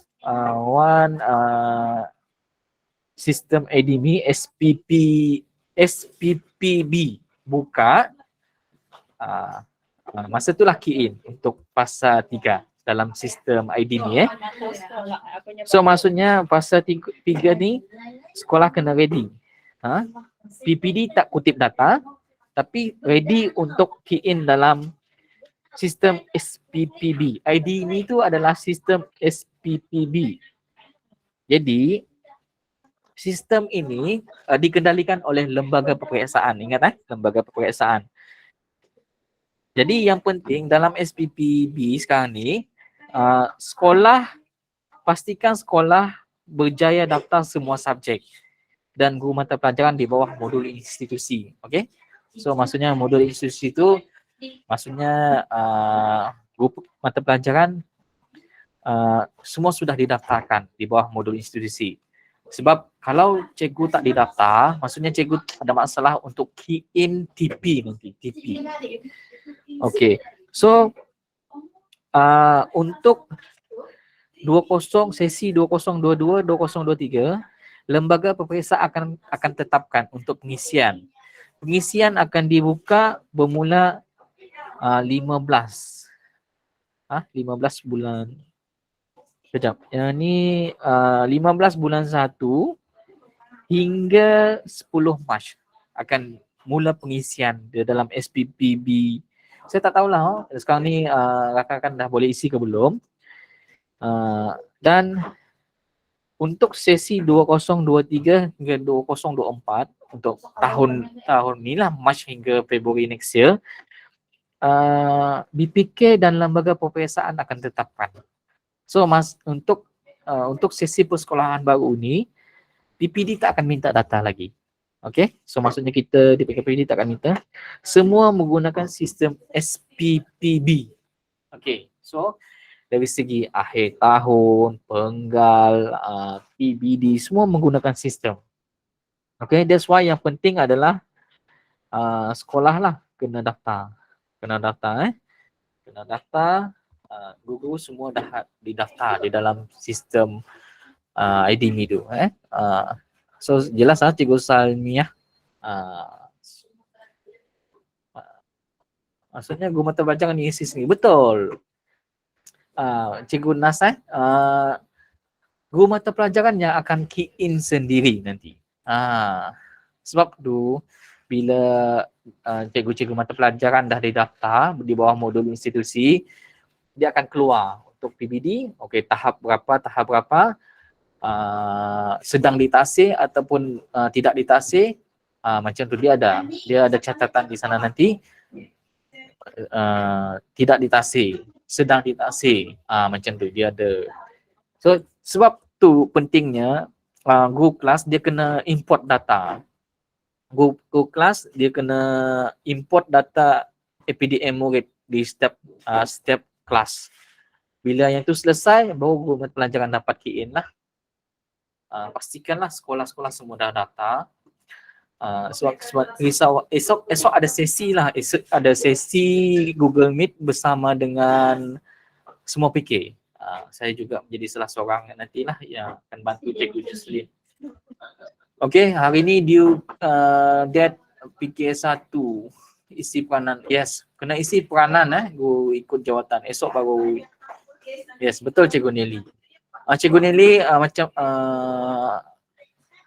sistem ADMI SPPB buka, masa itulah key in untuk fasa 3 dalam sistem IDMI. So maksudnya fasa 3 ni sekolah kena ready. PPD tak kutip data tapi ready untuk key in dalam sistem SPPB. IDMI itu adalah sistem SPPB. Jadi sistem ini dikendalikan oleh lembaga peperiksaan. Ingat lembaga peperiksaan. Jadi yang penting dalam SPPB sekarang ni, pastikan sekolah berjaya daftar semua subjek dan guru mata pelajaran di bawah modul institusi. Okey? So maksudnya modul institusi itu maksudnya guru mata pelajaran semua sudah didaftarkan di bawah modul institusi. Sebab kalau cikgu tak didaftar, maksudnya cikgu ada masalah untuk key in TP nanti, TP. Okey. So untuk 20 sesi 2022 2023 lembaga peperiksaan akan tetapkan untuk pengisian. Pengisian akan dibuka bermula 15 bulan. Sekejap. Yang ni 15 bulan 1 hingga 10 Mac akan mula pengisian di dalam SPPB. Saya tak tahulah sekarang ni rakan-rakan dah boleh isi ke belum. Dan untuk sesi 2023 hingga 2024 untuk tahun ni lah, Mac hingga Februari next year, BPK dan lembaga peperiksaan akan tetapkan. So untuk sesi persekolahan baru ni, PPD tak akan minta data lagi. Okey, so maksudnya kita di PPD tak akan minta. Semua menggunakan sistem SPPB. Okey, so dari segi akhir tahun, penggal, PBD, semua menggunakan sistem. Okay, that's why yang penting adalah sekolah lah kena daftar. Kena daftar, guru semua dah didaftar di dalam sistem IDMI tu. So jelas Cikgu Salmiah. Maksudnya guru mata pelajaran ni isi sendiri. Betul. Cikgu Nas guru mata pelajaran yang akan key in sendiri nanti. Sebab tu bila cikgu-cikgu mata pelajaran dah didaftar di bawah modul institusi, dia akan keluar untuk PBD, okey tahap berapa, sedang ditaksir ataupun tidak ditaksir, macam tu dia ada catatan di sana nanti, tidak ditaksir, sedang ditaksir, macam tu dia ada. So sebab tu pentingnya guru kelas dia kena import data. Guru kelas dia kena import data APDM murid di setiap kelas. Bila yang tu selesai, baru guru mata pelajaran dapat key in lah. Pastikanlah sekolah-sekolah semua dah data. Sebab risau esok ada sesi lah. Esok ada sesi Google Meet bersama dengan semua PK. Saya juga menjadi salah seorang nantilah yang akan bantu Cikgu Jocelyn. Okey, hari ni due date PK1 isi peranan. Yes, kena isi peranan guru ikut jawatan. Esok baru. Yes, betul Cikgu Nelly. Cikgu Nelly macam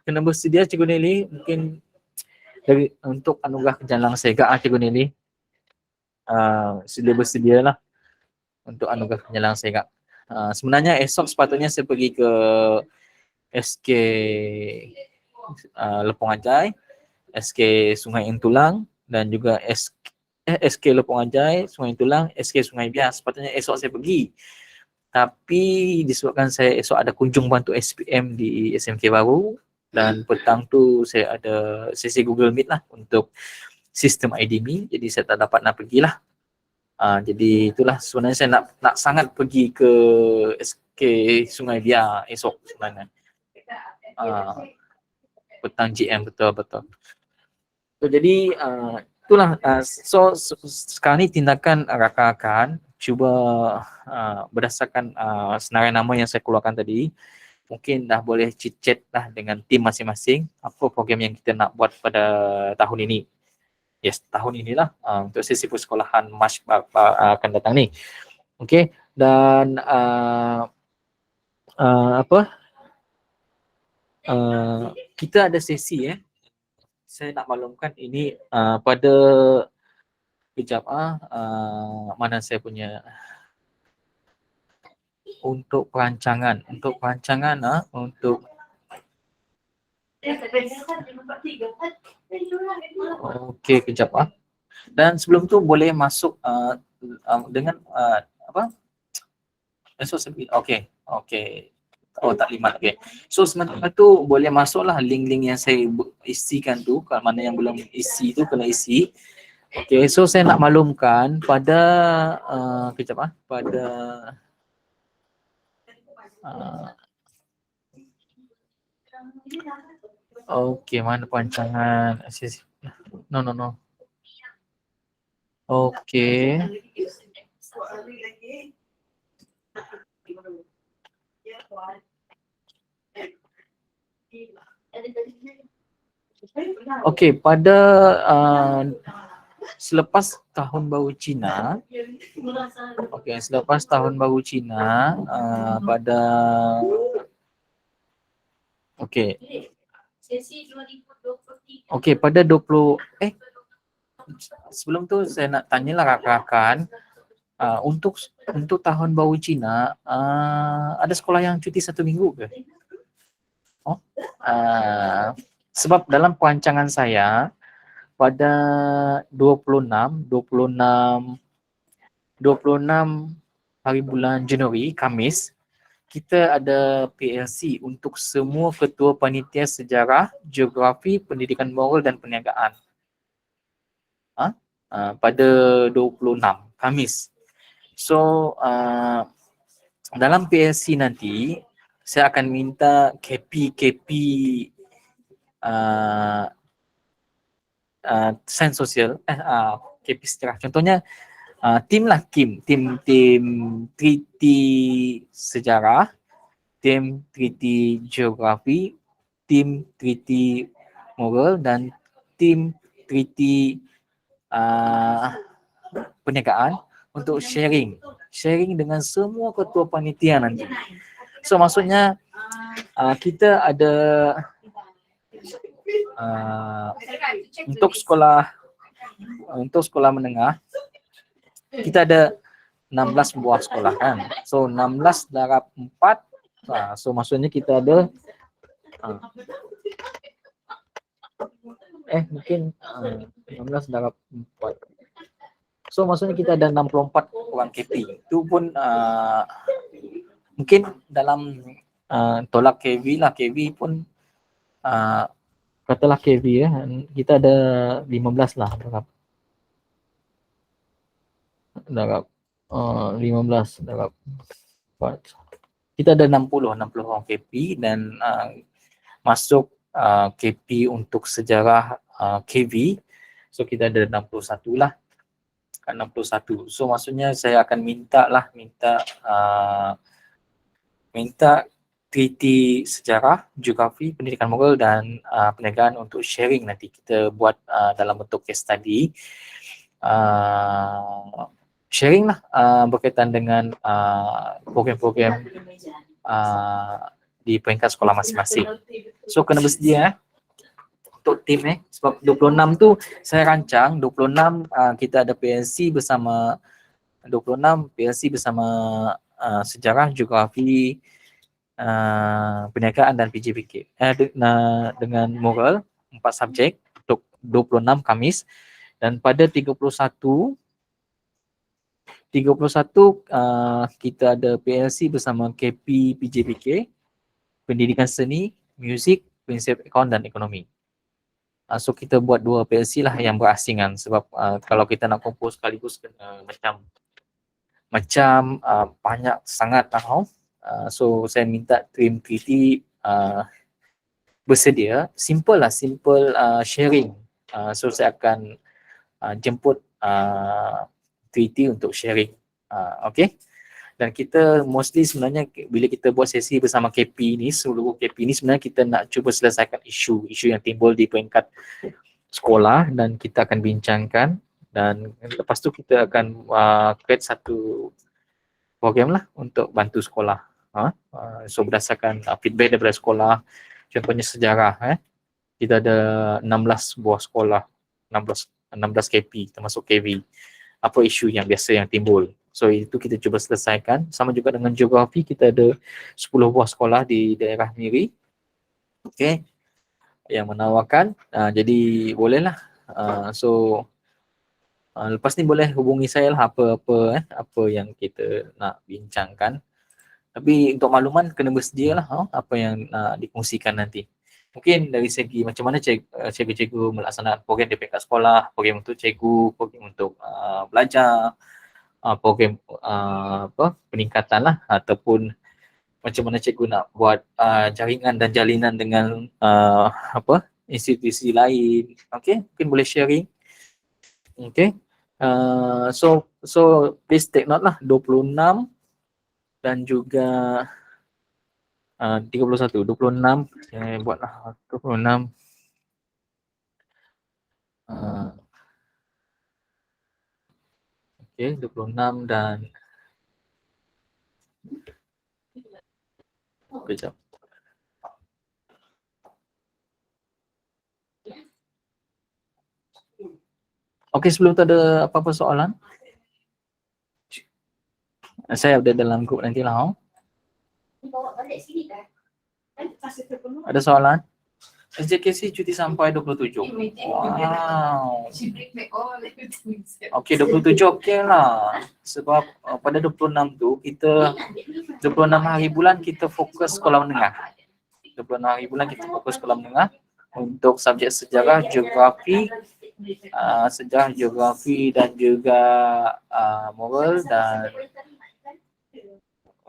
kena bersedia Cikgu Nelly mungkin untuk anugerah Janlang Segak Cikgu Nelly. Sedia bersedialah untuk anugerah Janlang Segak. Sebenarnya esok sepatutnya saya pergi ke SK Lepong Ajai, SK Sungai Intulang, dan juga SK Lepong Anjay, Sungai Tulang, SK Sungai Bias. Sepatutnya esok saya pergi. Tapi disebabkan saya esok ada kunjung bantu SPM di SMK baru dan petang tu saya ada sesi Google Meet lah untuk sistem IDMI, jadi saya tak dapat nak pergilah. Jadi itulah sebenarnya saya nak sangat pergi ke SK Sungai Biar esok sebenarnya. Petang GM betul. So, jadi itulah sekarang ni tindakan rakan-rakan cuba berdasarkan senarai nama yang saya keluarkan tadi, mungkin dah boleh chit-chat lah dengan tim masing-masing apa program yang kita nak buat pada tahun ini. Yes, tahun inilah untuk sesi persekolahan Mac akan datang ni. Okey, dan kita ada sesi saya nak maklumkan ini pada kejap mana saya punya untuk perancangan untuk okey kejap dan sebelum tu boleh masuk dengan okey oh tak limat. Okay, so sementara tu boleh masuklah link-link yang saya isikan tu. Kalau mana yang belum isi tu kena isi. Okay, so saya nak maklumkan pada kejap pada okey, mana perancangan no okey. Okey, pada selepas tahun baru Cina, pada pada 20 sebelum tu saya nak tanyalah rakan-rakan untuk tahun baru Cina ada sekolah yang cuti 1 minggu ke? Sebab dalam perancangan saya pada 26 hari bulan Januari, Khamis, kita ada PLC untuk semua ketua panitia sejarah, geografi, pendidikan moral dan perniagaan. Pada 26 Khamis. So dalam PLC nanti saya akan minta KP sains sosial KP sejarah. Contohnya tim Triti sejarah, tim Triti geografi, tim Triti moral dan tim Triti perniagaan untuk sharing dengan semua ketua panitia nanti. So maksudnya kita ada untuk sekolah menengah kita ada 16 buah sekolah kan. So 16 darab 4. So maksudnya kita ada mungkin 16 darab 4. So maksudnya kita ada 64 orang KP. Itu pun mungkin dalam tolak KV lah, KV pun katalah KV kita ada 15 lah darab 15 darab 4. Kita ada 60 orang KP dan masuk KP untuk sejarah KV. So kita ada 61 lah. 61. So maksudnya saya akan minta Triti sejarah, geografi, pendidikan moral dan perniagaan untuk sharing nanti kita buat dalam bentuk case study. Sharing lah berkaitan dengan program-program di peringkat sekolah masing-masing. So kena bersedia untuk tim sebab 26 tu saya rancang 26 kita ada PLC bersama 26 PLC bersama sejarah, geografi, perniagaan dan PJPK dengan moral 4 subjek untuk 26 Khamis Dan pada 31 kita ada PLC bersama KP PJPK, Pendidikan Seni, Muzik, Prinsip Akaun dan Ekonomi. So kita buat 2 PLC lah yang berasingan sebab kalau kita nak kumpul sekaligus kena macam banyak sangat lah. So saya minta tim kriti bersedia, simple sharing. So saya akan jemput kriti untuk sharing. Okay. Dan kita mostly sebenarnya bila kita buat sesi bersama KP ni, seluruh KP ni sebenarnya kita nak cuba selesaikan isu yang timbul di peringkat sekolah dan kita akan bincangkan, dan lepas tu kita akan create satu program lah untuk bantu sekolah. So berdasarkan feedback daripada sekolah, contohnya sejarah, kita ada 16 buah sekolah, 16 KP termasuk KV. Apa isu yang biasa yang timbul. So itu kita cuba selesaikan. Sama juga dengan geografi, kita ada 10 buah sekolah di daerah Miri. Okay. Yang menawarkan. Jadi bolehlah. So lepas ni boleh hubungi saya lah apa yang kita nak bincangkan. Tapi untuk makluman kena bersedia lah apa yang nak dikongsikan nanti. Mungkin dari segi macam mana cikgu-cikgu melaksanakan program di peringkat sekolah, program untuk cikgu, program untuk belajar, program peningkatan lah, ataupun macam mana cikgu nak buat jaringan dan jalinan dengan institusi lain. Okay, mungkin boleh sharing. Okay, so please take note lah, 26 dan juga 26 saya buatlah 26 okay, 26 dan kejap. Okay, sebelum tu ada apa-apa soalan? Saya ada dalam grup nanti lah. Ada soalan? SJKC cuti sampai 27. Wow. Okay, 27 okay lah. Sebab pada 26 tu kita 26 hari bulan kita fokus sekolah menengah. 26 hari bulan kita fokus sekolah menengah untuk subjek sejarah, geografi, dan juga moral, dan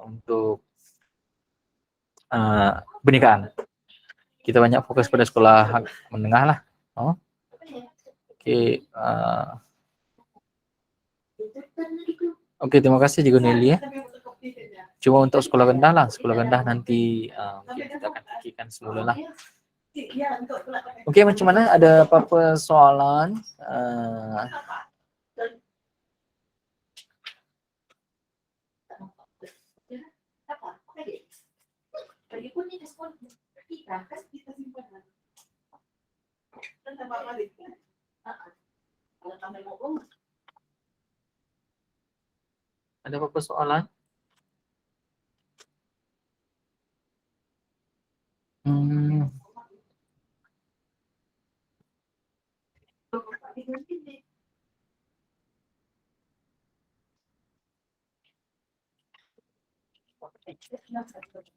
untuk pendidikan. Kita banyak fokus pada sekolah menengah lah. Okay. Okay, terima kasih Cikgu Nelly. Cuma untuk sekolah rendah lah. Sekolah rendah nanti mungkin kita akan fikirkan semula lah. Okay, macam mana? Ada apa-apa soalan? Ada apa-apa soalan?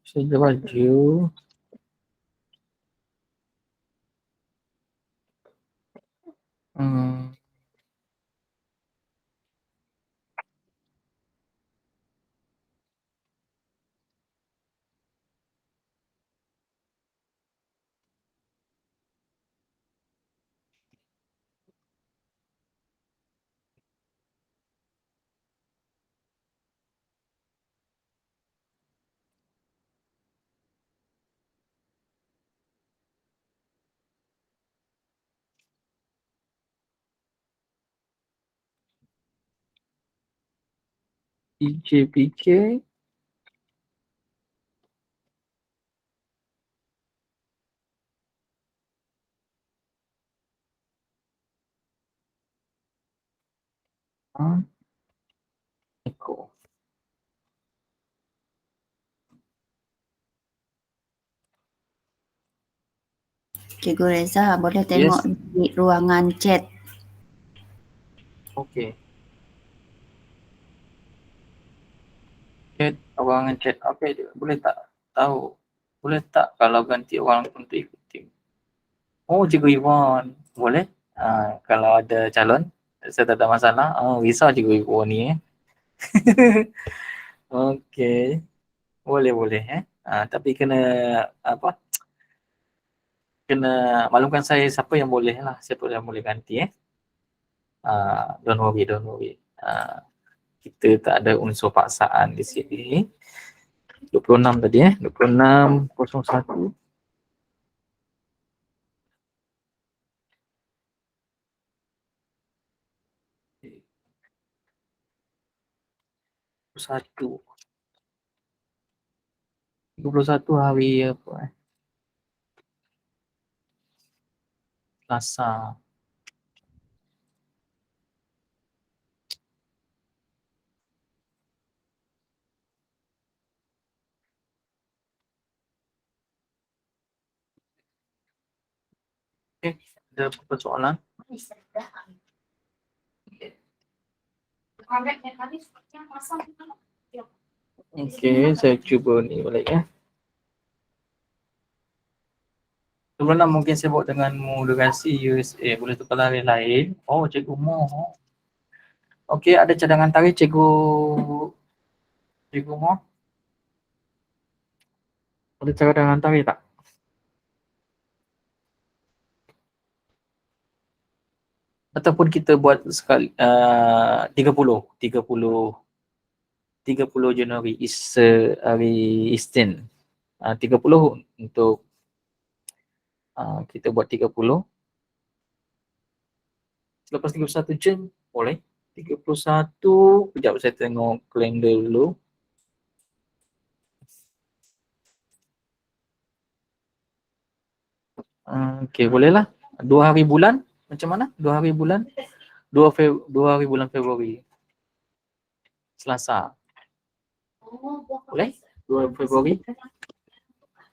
Saya baju. PJPK. Eko. Cikgu Reza boleh tengok di ruangan chat. Okey. Chat, orang chat. Okey, boleh tak tahu, boleh tak kalau ganti orang untuk ikut tim? Oh, Cikgu Iwan. Boleh? Kalau ada calon, saya tak ada masalah. Risau Cikgu Iwan ni Okey. Boleh boleh tapi kena apa? Kena maklumkan saya siapa yang boleh lah, siapa yang boleh ganti don't worry, don't worry. Kita tak ada unsur paksaan di sini. 26 tadi 2601. 1 31 hari apa Selasa. Okey, ada apa soalan? Okey, saya cuba ni balik Sebelum mungkin sibuk dengan moderasi USA, boleh tukar lari lain. Oh, Cikgu Mo. Okey, ada cadangan tarikh Cikgu Mo? Ada cadangan tarikh tak? Ataupun kita buat sekali 30 Januari hari Isnin. 30 untuk kita buat 30. Selepas 31 Jun boleh. 31, kejap saya tengok kalender dulu. Okey, bolehlah. 2 hari bulan. Macam mana? 2 hari bulan. 2 hari bulan Februari. Selasa. Boleh? 2 Februari.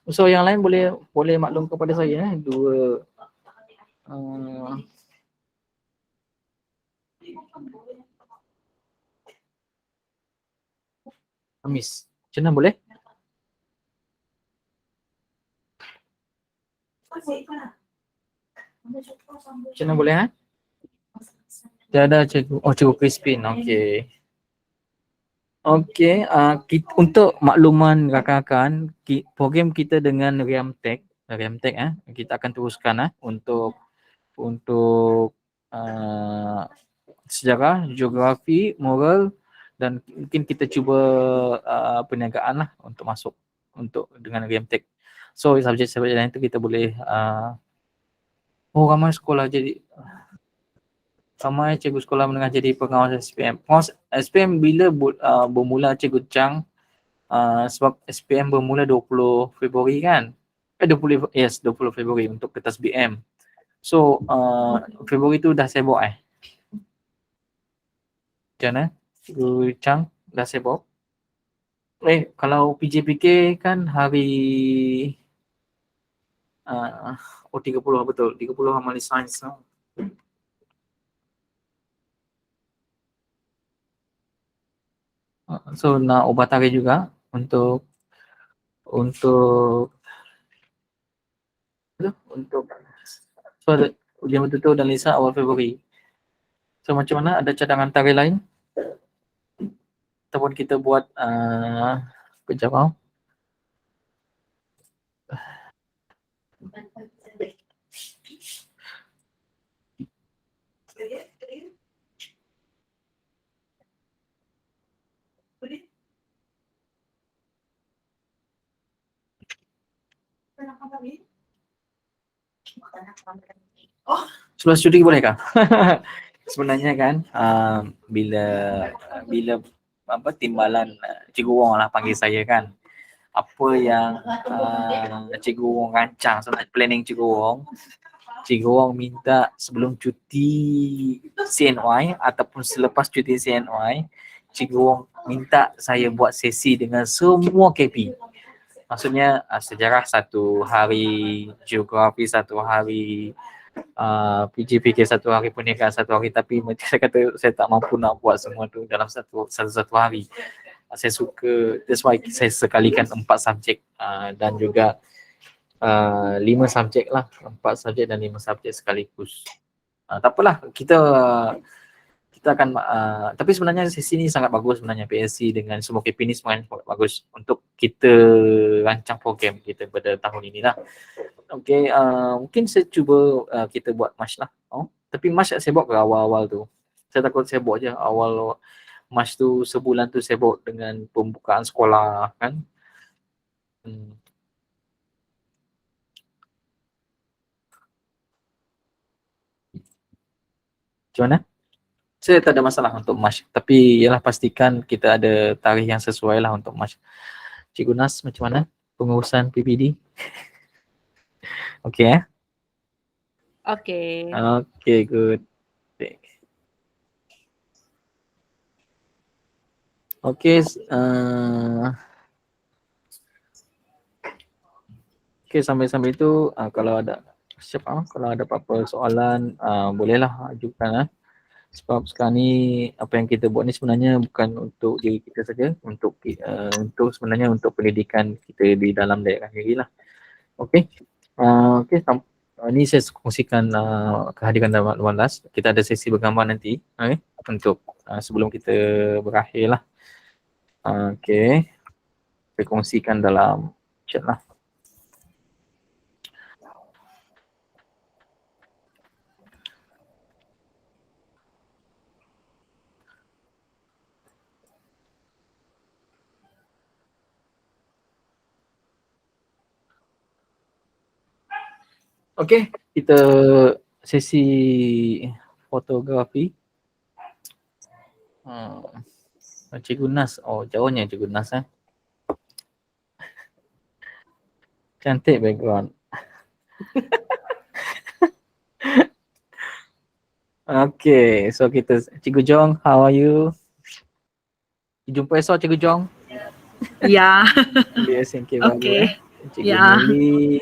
So yang lain boleh maklum kepada saya 2 Khamis. Macam mana boleh? Macam mana boleh Tiada cikgu. Oh, Cikgu Crispin. Okey. Okey, untuk makluman rakan-rakan, program kita dengan Riamtek, kita akan teruskan untuk sejarah, geografi, moral dan mungkin kita cuba perniagaan lah untuk masuk untuk dengan Riamtek. So subjek-subjek lain tu kita boleh ramai sekolah jadi ramai cikgu sekolah menengah jadi pengawas SPM. Pengawas SPM bila bermula Cikgu Chang? Sebab SPM bermula 20 Februari kan? 20 Februari untuk kertas BM. So Februari tu dah sibuk Macam mana? Cikgu Chang dah sibuk? Kalau PJPK kan hari 30 betul. 30 Amali Sains. So nak ubat hari juga untuk so ujian betul-betul dan lisan awal Februari. So macam mana? Ada cadangan tarikh lain? Ataupun kita buat kejap Sebelah studi boleh kah? Sebenarnya kan bila timbalan Cikgu Wong lah panggil saya kan. Apa yang Cikgu Wong rancang sebenarnya planning Cikgu Wong. Cikgu Wong minta sebelum cuti CNY ataupun selepas cuti CNY, Cikgu Wong minta saya buat sesi dengan semua KP. Maksudnya sejarah 1 hari, geografi 1 hari, PJ satu hari, perniagaan satu hari, tapi macam saya kata saya tak mampu nak buat semua tu dalam satu hari. Saya suka, that's why saya sekalikan 4 subjek dan juga 5 subjek lah, 4 subjek dan 5 subjek sekaligus. Tak apalah, kita akan tapi sebenarnya sesi ni sangat bagus sebenarnya, PSC dengan semua KP ni sebenarnya bagus untuk kita rancang program kita pada tahun inilah. Okey, mungkin saya cuba kita buat March lah. Tapi March saya buat ke awal-awal tu. Saya takut saya buat je awal March tu, sebulan tu saya buat dengan pembukaan sekolah kan. Macam mana? Saya tak ada masalah untuk March, tapi ialah pastikan kita ada tarikh yang sesuai lah untuk March. Cikgu Nas, macam mana pengurusan PPD? Okey Okey. Okey, good. Okey, okey, sambil-sambil itu kalau ada kalau ada apa-apa soalan bolehlah ajukan sebab sekarang ni apa yang kita buat ni sebenarnya bukan untuk diri kita saja, untuk sebenarnya untuk pendidikan kita di dalam daerah sendiri lah. Okey. Okey, ini saya kongsikan kehadiran Damat Walas. Kita ada sesi bergambar nanti untuk sebelum kita berakhir lah. Okey, saya kongsikan dalam chat lah. Okey, kita sesi fotografi. Cikgu Nas, jauhnya Cikgu Nas cantik background. Okay, so kita, Cikgu Jong, how are you? Jumpa esok Cikgu Jong? Ya. Yes, thank you. Okay. Cikgu Nelly.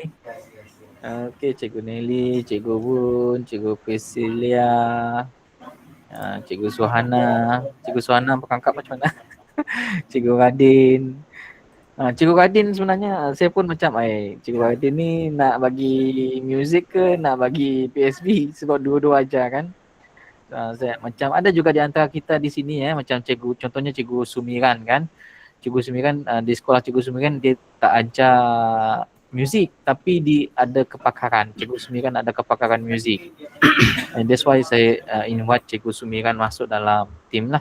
Okay, Cikgu Nelly, Cikgu Bun, Cikgu Priscilia, Cikgu Suhana. Cikgu Suhana berkangkap macam mana? Cikgu Radin. Cikgu Radin sebenarnya saya pun macam Cikgu Radin ni nak bagi muzik ke nak bagi PSB sebab dua-dua ajar kan. Saya macam ada juga di antara kita di sini macam cikgu, contohnya Cikgu Sumiran kan. Cikgu Sumiran di sekolah Cikgu Sumiran dia tak ajar muzik tapi dia ada kepakaran. Cikgu Sumiran ada kepakaran muzik. And that's why saya invite Cikgu Sumiran masuk dalam tim lah.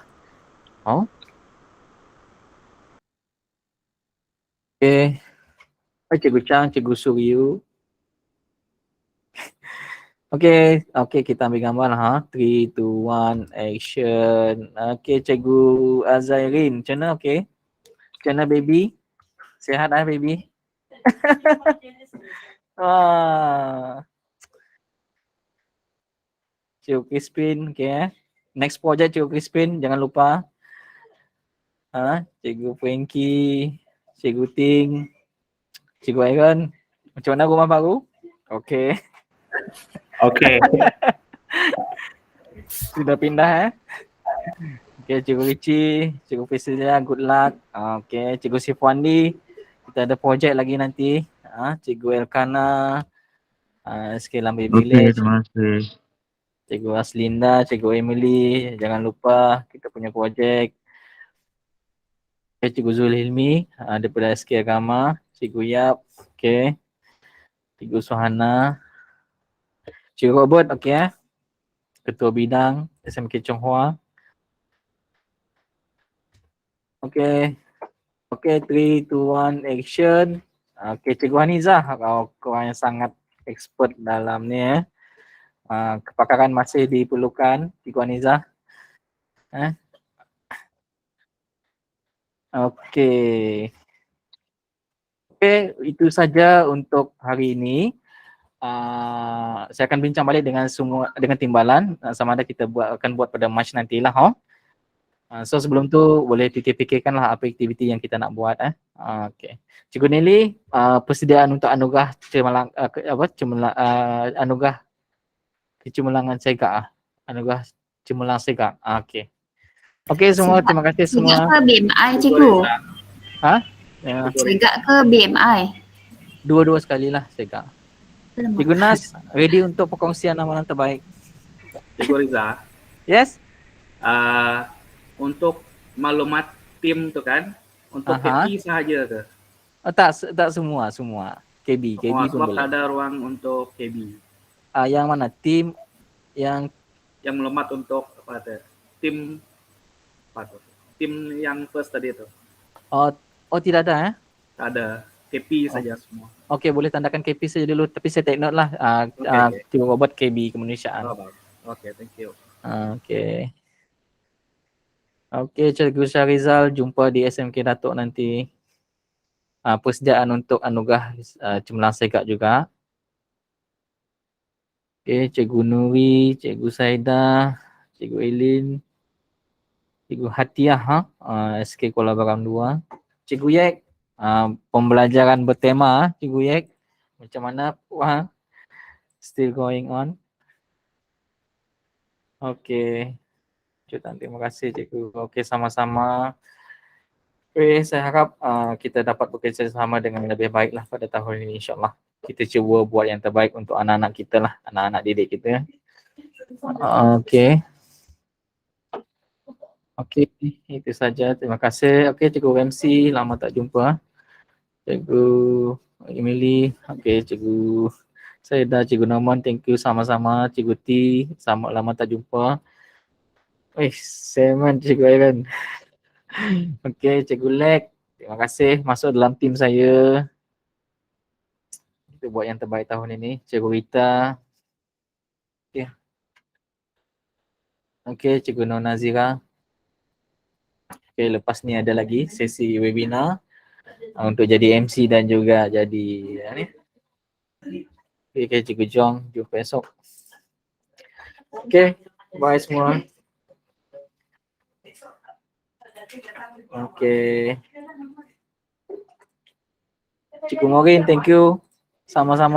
Okay. Hai Cikgu Chang, Cikgu Suryu. Okay, kita ambil gambar lah 3, 2, 1, action. Okay, Cikgu Azairin, macam mana okay? Macam mana baby? Sihat baby? Cikgu Crispin, okay Next project Cikgu Crispin, jangan lupa. Cikgu Frankie, Cikgu Ting, Cikgu Aaron. Macam mana rumah baru? Okay. Okay. Sudah pindah Okay, Cikgu Richie, Cikgu Priscilia, good luck. Okay, Cikgu Sifwandi, kita ada projek lagi nanti. Cikgu Elkana, Skelambi Village. Terima kasih. Cikgu Aslinda, Cikgu Emily, jangan lupa kita punya projek. Okay, Cikgu Zulhilmi, daripada SK Agama. Cikgu Yap, okay. Cikgu Suhana. Cikgu Robert, okay Ketua Bidang SMK Chonghua. Okay, 3, 2, 1, action. Okay, Cikgu Hanizah, korang yang sangat expert dalam ni kepakaran masih diperlukan, Cikgu Hanizah. Okay, itu saja untuk hari ini. Saya akan bincang balik dengan timbalan sama ada kita akan buat pada March nantilah. So sebelum tu boleh fikir-fikirkanlah apa aktiviti yang kita nak buat. Okay. Cikgu Nelly, persediaan untuk anugerah anugerah Di Cemerlangan Segak Anugerah Cemerlang Segak. Okey. Okey semua, terima kasih Segak semua. ke BMI cikgu? Ha? Ya, Segak ke BMI? dua-dua sekali lah Segak. Alamak. Cikgu Nas, ready untuk perkongsian amalan terbaik. Cikgu Riza, Yes? untuk maklumat tim tu kan, untuk Aha. KP sahaja ke? Oh, tak semua, semua. KB pun Sebab boleh. tak ada ruang untuk KB. Yang mana? Tim yang Yang maklumat untuk apa tu? Tim apa tu? Tim yang first tadi tu. tidak ada Tak ada. KP saja semua. Okey, boleh tandakan KP saja dulu, tapi saya take note lah. Okey. Cikgu Robert KB kemanusiaan. Oh, bagus. Okey, thank you. Okey. Okey, Cikgu Syarizal, jumpa di SMK Datuk nanti. Persediaan untuk anugerah Cemerlang Segak juga. Okey, Cikgu Nuri, Cikgu Saidah, Cikgu Elin, Cikgu Hatiah, SK Kuala Baram 2. Cikgu Yek, pembelajaran bertema, Cikgu Yek. Macam mana puan? Still going on. Okey. Terima kasih Cikgu. Okey, sama-sama. Okey, saya harap kita dapat bekerjasama dengan lebih baik lah pada tahun ini insyaAllah. Kita cuba buat yang terbaik untuk anak-anak kita lah, anak-anak didik kita. Okey. Okey, itu saja. Terima kasih. Okey, Cikgu MC, lama tak jumpa. Cikgu Emily, okey, Cikgu Saidah, Cikgu Norman, thank you sama-sama. Cikgu T, sama lama tak jumpa. Semen Cikgu Aaron. Okey, Cikgu Lek, terima kasih masuk dalam tim saya. Kita buat yang terbaik tahun ini. Cikgu Rita. Okey. Okey, Cikgu Nur Nazira. Okey, lepas ni ada lagi sesi webinar untuk jadi MC dan juga jadi ni. Okey, Cikgu Jong, jumpa esok. Okey, bye semua. Okey. Cikgu Morin, thank you. Sama-sama.